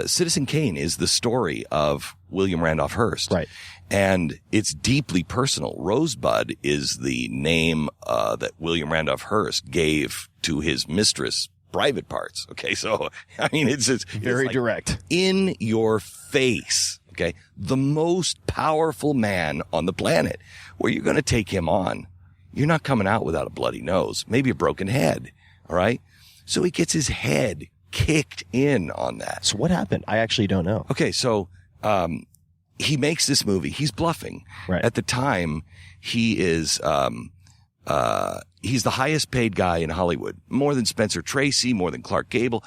Citizen Kane is the story of William Randolph Hearst. Right. And it's deeply personal. Rosebud is the name, that William Randolph Hearst gave to his mistress' private parts. Okay. So, it's very direct. In your face. Okay. The most powerful man on the planet, where you're going to take him on. You're not coming out without a bloody nose, maybe a broken head. All right. So he gets his head kicked in on that. So what happened? I actually don't know. Okay. So, he makes this movie. He's bluffing. Right. At the time, he is, he's the highest paid guy in Hollywood. More than Spencer Tracy, more than Clark Gable.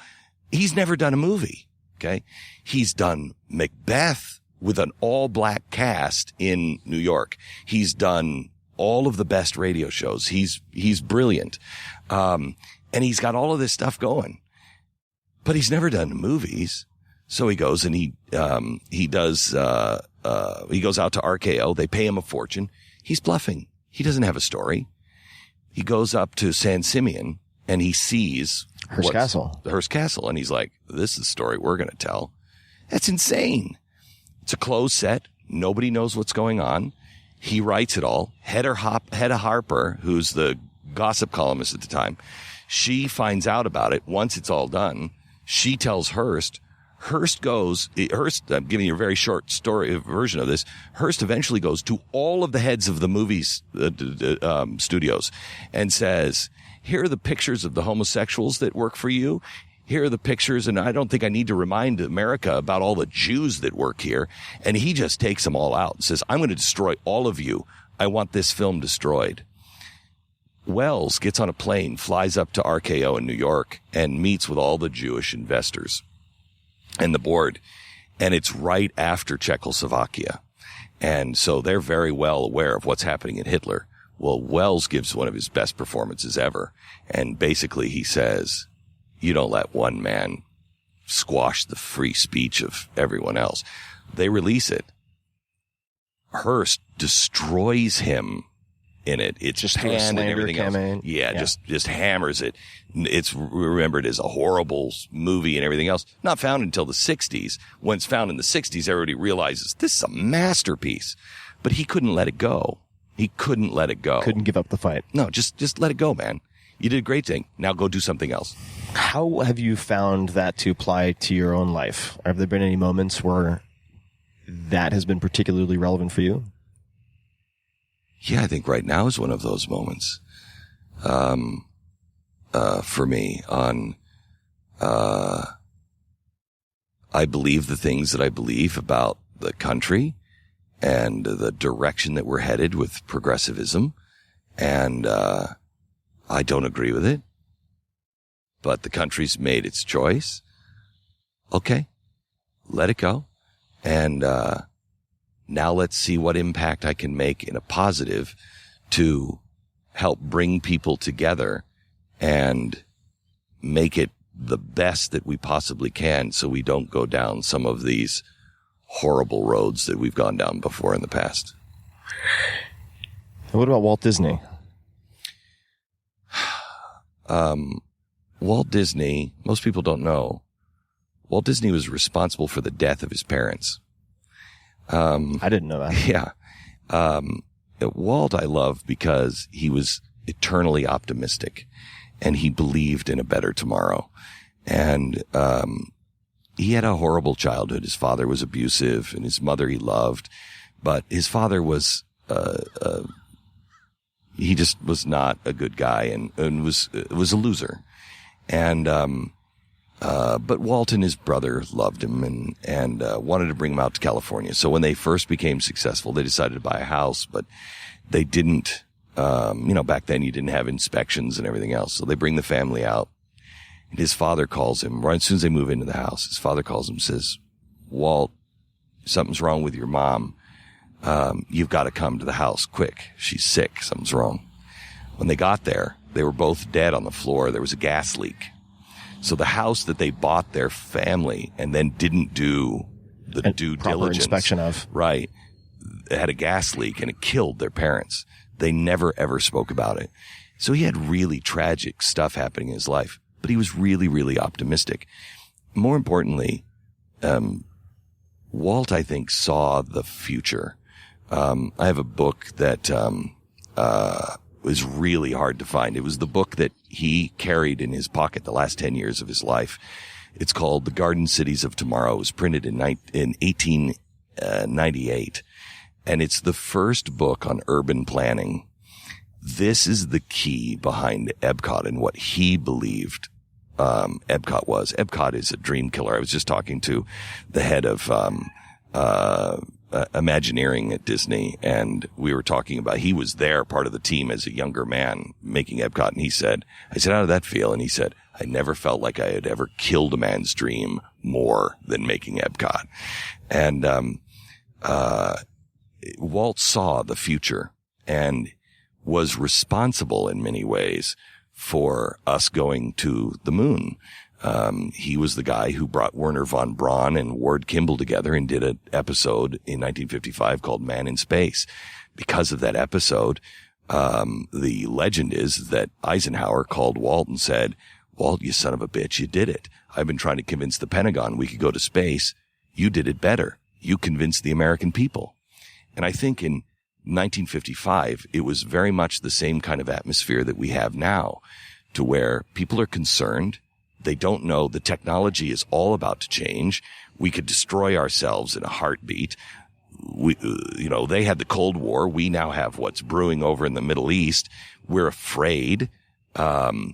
He's never done a movie. Okay. He's done Macbeth with an all black cast in New York. He's done all of the best radio shows. He's brilliant. And he's got all of this stuff going, but he's never done movies. So he goes and he goes out to RKO. They pay him a fortune. He's bluffing. He doesn't have a story. He goes up to San Simeon and he sees Hearst Castle. The Hearst Castle. And he's like, this is the story we're going to tell. That's insane. It's a closed set. Nobody knows what's going on. He writes it all. Hedda Harper, who's the gossip columnist at the time, she finds out about it. Once it's all done, she tells Hearst. I'm giving you a very short story version of this. Hearst eventually goes to all of the heads of the movies, studios and says, here are the pictures of the homosexuals that work for you. Here are the pictures. And I don't think I need to remind America about all the Jews that work here. And he just takes them all out and says, I'm going to destroy all of you. I want this film destroyed. Welles gets on a plane, flies up to RKO in New York and meets with all the Jewish investors and the board. And it's right after Czechoslovakia. And so they're very well aware of what's happening in Hitler. Well, Welles gives one of his best performances ever. And basically he says, you don't let one man squash the free speech of everyone else. They release it. Hearst destroys him in it. It's just panned and everything else. Yeah, just hammers it. It's remembered as a horrible movie and everything else. Not found until the 60s. When it's found in the 60s, everybody realizes this is a masterpiece. But he couldn't let it go. He couldn't let it go. Couldn't give up the fight. No, just let it go, man. You did a great thing. Now go do something else. How have you found that to apply to your own life? Have there been any moments where that has been particularly relevant for you? Yeah, I think right now is one of those moments. For me I believe the things that I believe about the country and the direction that we're headed with progressivism. And, I don't agree with it, but the country's made its choice. Okay. Let it go. And, now let's see what impact I can make in a positive to help bring people together and make it the best that we possibly can so we don't go down some of these horrible roads that we've gone down before in the past. And what about Walt Disney? Walt Disney, most people don't know, Walt Disney was responsible for the death of his parents. I didn't know that. Yeah. Walt I love because he was eternally optimistic and he believed in a better tomorrow. And, he had a horrible childhood. His father was abusive and his mother he loved, but his father was, he just was not a good guy and was a loser. And, but Walt and his brother loved him and wanted to bring him out to California. So when they first became successful, they decided to buy a house, but they didn't, back then you didn't have inspections and everything else. So they bring the family out. And his father calls him right as soon as they move into the house. His father calls him and says, Walt, something's wrong with your mom. You've got to come to the house quick. She's sick. Something's wrong. When they got there, they were both dead on the floor. There was a gas leak. So the house that they bought their family and then didn't do the due diligence inspection of, right, it had a gas leak and it killed their parents. They never ever spoke about it. So he had really tragic stuff happening in his life, but he was really, really optimistic. More importantly, Walt, I think, saw the future. I have a book that was really hard to find. It was the book that he carried in his pocket the last 10 years of his life. It's called The Garden Cities of Tomorrow. It was printed in 1898. And it's the first book on urban planning. This is the key behind Epcot and what he believed Epcot was. Epcot is a dream killer. I was just talking to the head of Imagineering at Disney, and we were talking about, he was there, part of the team as a younger man making Epcot, and I said, how did that feel? And he said, I never felt like I had ever killed a man's dream more than making Epcot. And Walt saw the future and was responsible in many ways for us going to the moon. He was the guy who brought Werner von Braun and Ward Kimball together and did an episode in 1955 called Man in Space. Because of that episode, the legend is that Eisenhower called Walt and said, Walt, you son of a bitch, you did it. I've been trying to convince the Pentagon we could go to space. You did it better. You convinced the American people. And I think in 1955, it was very much the same kind of atmosphere that we have now, to where people are concerned. They don't know the technology is all about to change. We could destroy ourselves in a heartbeat. They had the Cold War. We now have what's brewing over in the Middle East. We're afraid. The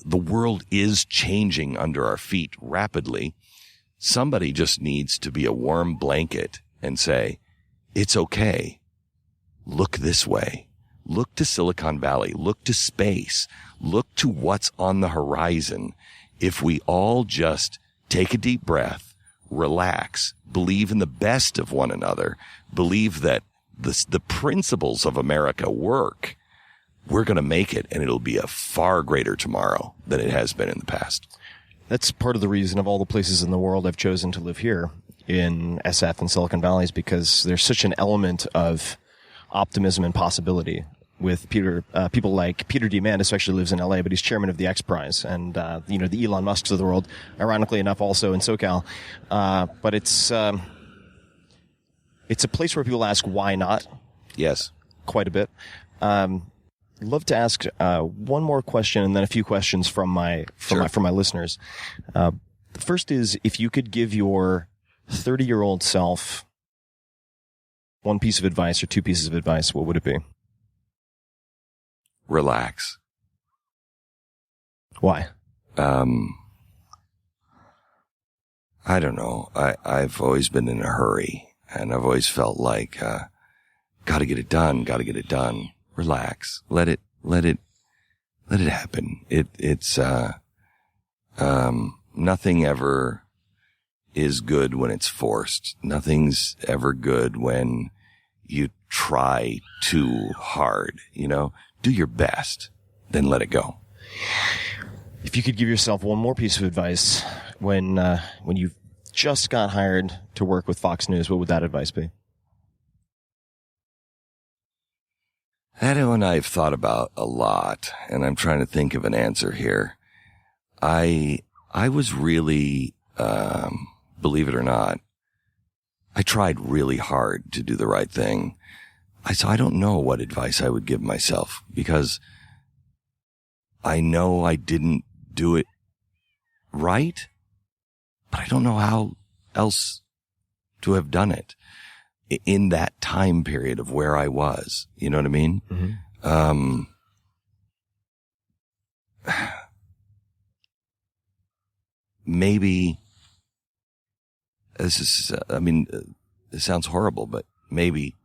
world is changing under our feet rapidly. Somebody just needs to be a warm blanket and say, it's okay. Look this way. Look to Silicon Valley. Look to space. Look to what's on the horizon. If we all just take a deep breath, relax, believe in the best of one another, believe that the principles of America work, we're going to make it, and it'll be a far greater tomorrow than it has been in the past. That's part of the reason of all the places in the world I've chosen to live here in SF and Silicon Valley, is because there's such an element of optimism and possibility with people like Peter Diamandis, who actually lives in LA, but he's chairman of the X Prize, and the Elon Musks of the world, ironically enough, also in SoCal. But it's a place where people ask why not. Yes, quite a bit. Love to ask one more question, and then a few questions from my listeners. The first is, if you could give your 30-year-old self one piece of advice or two pieces of advice, what would it be? Relax. Why? I don't know. I've always been in a hurry, and I've always felt like, gotta get it done. Relax. Let it happen. It's nothing ever is good when it's forced. Nothing's ever good when you try too hard, Do your best, then let it go. If you could give yourself one more piece of advice when you just got hired to work with Fox News, what would that advice be? That one I've thought about a lot, and I'm trying to think of an answer here. I was really, believe it or not, I tried really hard to do the right thing. So I don't know what advice I would give myself, because I know I didn't do it right, but I don't know how else to have done it in that time period of where I was. You know what I mean? Mm-hmm. Maybe this is, it sounds horrible, but maybe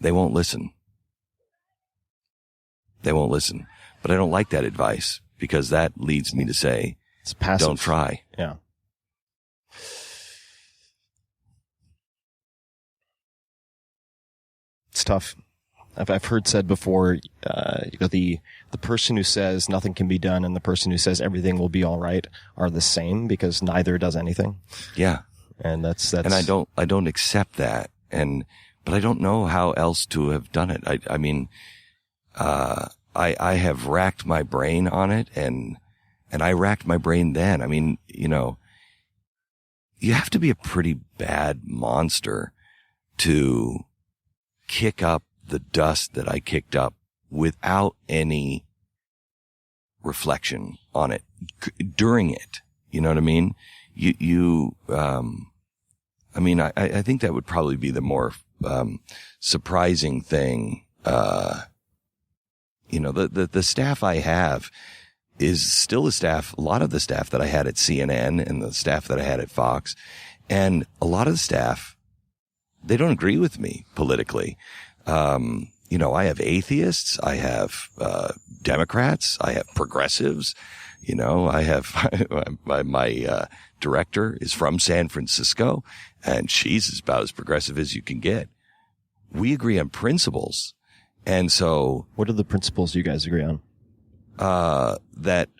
they won't listen. They won't listen. But I don't like that advice because that leads me to say, it's passive. Don't try. Yeah. It's tough. I've heard said before, the person who says nothing can be done and the person who says everything will be all right are the same because neither does anything. Yeah. And that's, and I don't accept that. But I don't know how else to have done it. I have racked my brain on it and I racked my brain then. I mean, you know, you have to be a pretty bad monster to kick up the dust that I kicked up without any reflection on it during it. You know what I mean? I think that would probably be the more, surprising thing. The staff I have is still a lot of the staff that I had at CNN and the staff that I had at Fox. And a lot of the staff, they don't agree with me politically. I have atheists, I have, Democrats, I have progressives, I have my director is from San Francisco and she's about as progressive as you can get. We agree on principles. And so, what are the principles you guys agree on? That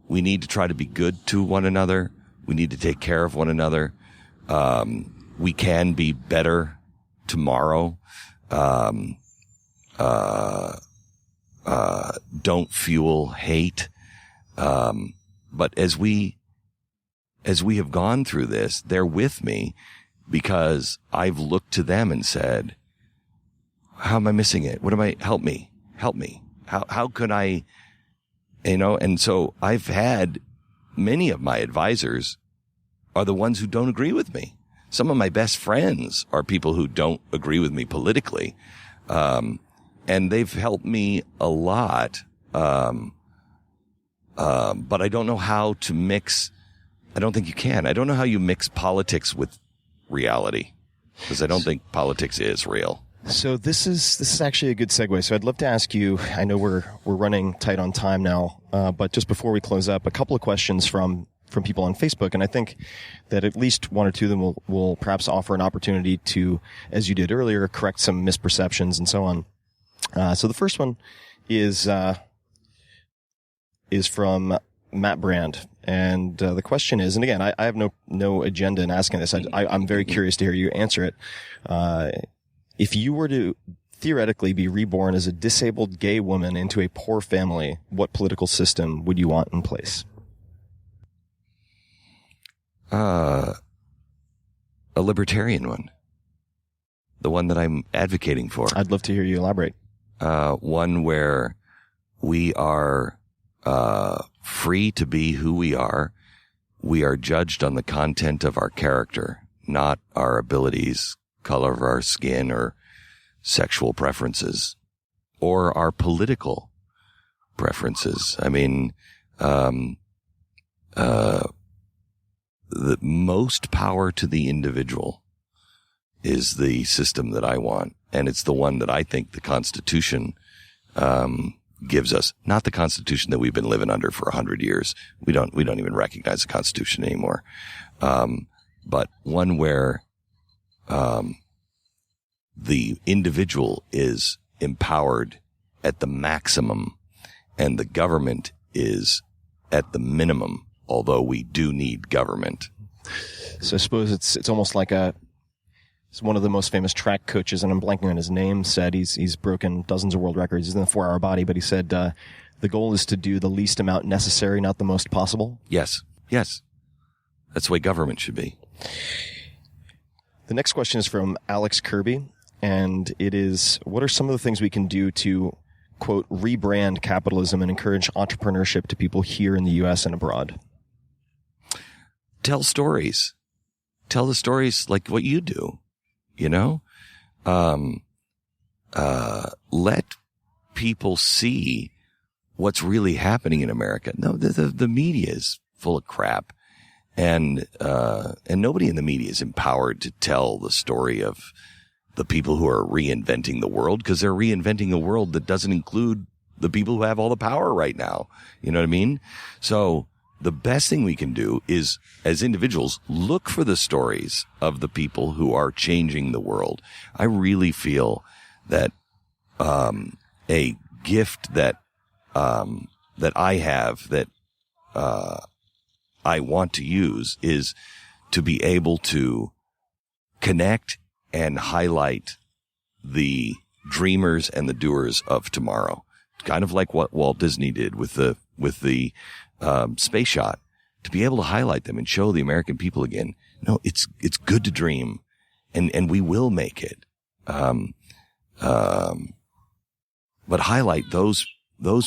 we need to try to be good to one another. We need to take care of one another. We can be better tomorrow. Don't fuel hate. But as we have gone through this, they're with me because I've looked to them and said, how am I missing it? Help me. How could I, and so I've had many of my advisors are the ones who don't agree with me. Some of my best friends are people who don't agree with me politically. And they've helped me a lot. But I don't know how to mix. I don't think you can. I don't know how you mix politics with reality because I don't think politics is real. So this is actually a good segue. So I'd love to ask you, I know we're running tight on time now, but just before we close up, a couple of questions from people on Facebook. And I think that at least one or two of them will perhaps offer an opportunity to, as you did earlier, correct some misperceptions and so on. So the first one is from Matt Brand. And the question is, and again, I have no agenda in asking this. I'm very curious to hear you answer it. If you were to theoretically be reborn as a disabled gay woman into a poor family, what political system would you want in place? A libertarian one. The one that I'm advocating for. I'd love to hear you elaborate. One where we are free to be who we are. We are judged on the content of our character, not our abilities, color of our skin, or sexual preferences, or our political preferences. I mean, the most power to the individual is the system that I want. And it's the one that I think the Constitution, gives us, not the Constitution that we've been living under for 100 years. We don't even recognize the Constitution anymore. But one where, the individual is empowered at the maximum and the government is at the minimum, although we do need government. So I suppose it's almost like it's one of the most famous track coaches, and I'm blanking on his name, said he's broken dozens of world records. He's in the 4-hour body, but he said, the goal is to do the least amount necessary, not the most possible. Yes. That's the way government should be. The next question is from Alex Kirby, and it is, what are some of the things we can do to, quote, rebrand capitalism and encourage entrepreneurship to people here in the U.S. and abroad? Tell stories. tell the stories like what you do, you know? Let people see what's really happening in America. No, the media is full of crap. And nobody in the media is empowered to tell the story of the people who are reinventing the world, because they're reinventing a world that doesn't include the people who have all the power right now. You know what I mean? So the best thing we can do is, as individuals, look for the stories of the people who are changing the world. I really feel that a gift that I have that I want to use is to be able to connect and highlight the dreamers and the doers of tomorrow. Kind of like what Walt Disney did with the space shot, to be able to highlight them and show the American people again, no, it's good to dream, and we will make it. But highlight those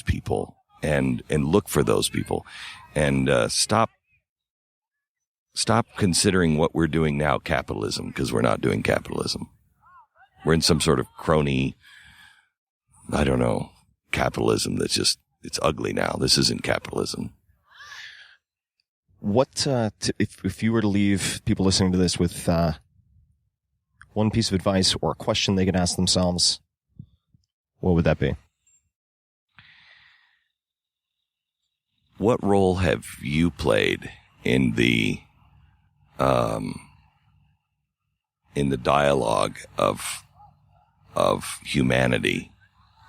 people and look for those people, and stop considering what we're doing now capitalism, because we're not doing capitalism. We're in some sort of crony, I don't know, capitalism that's just, it's ugly now. This isn't capitalism. What, if you were to leave people listening to this with one piece of advice or a question they could ask themselves, what would that be? What role have you played in the dialogue of humanity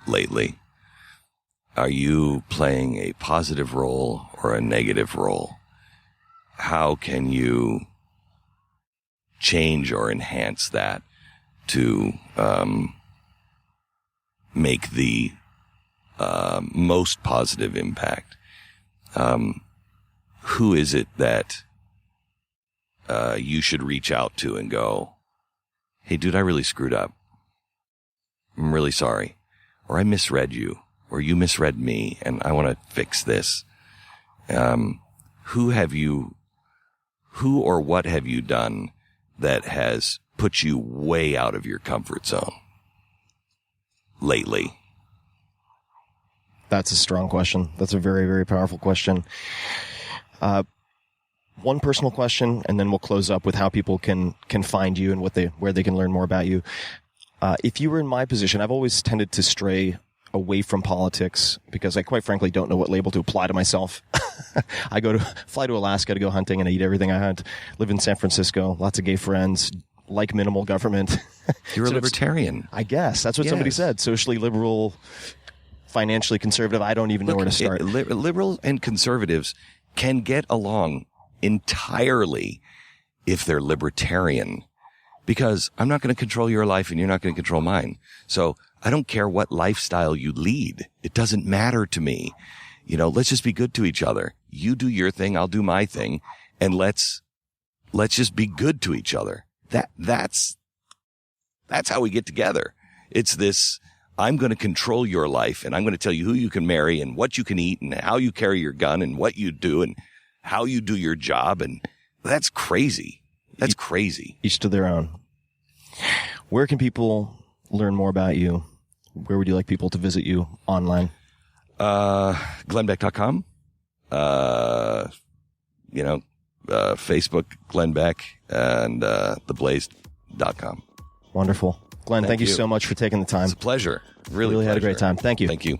lately? Are you playing a positive role or a negative role? How can you change or enhance that to make the most positive impact? Who is it that you should reach out to and go, hey, dude, I really screwed up. I'm really sorry. Or I misread you. Or you misread me, and I want to fix this. Who or what have you done that has put you way out of your comfort zone lately? That's a strong question. That's a very, very powerful question. One personal question, and then we'll close up with how people can find you and where they can learn more about you. If you were in my position, I've always tended to stray away from politics because I quite frankly don't know what label to apply to myself. I fly to Alaska to go hunting, and I eat everything I hunt. Live in San Francisco, lots of gay friends, like minimal government. You're a libertarian. I guess that's what somebody said. Socially liberal, financially conservative. I don't even know where to start. Liberals and conservatives can get along entirely if they're libertarian, because I'm not going to control your life and you're not going to control mine. So I don't care what lifestyle you lead. It doesn't matter to me. You know, let's just be good to each other. You do your thing, I'll do my thing, and let's just be good to each other. That's how we get together. It's this, I'm going to control your life, and I'm going to tell you who you can marry and what you can eat and how you carry your gun and what you do and how you do your job. And that's crazy. That's crazy. Each to their own. Where can people learn more about you? Where would you like people to visit you online? GlennBeck.com. Facebook, Glenn Beck, and theblaze.com. Wonderful. Glenn, thank you so much for taking the time. It's a pleasure. Really had a great time. Thank you. Thank you.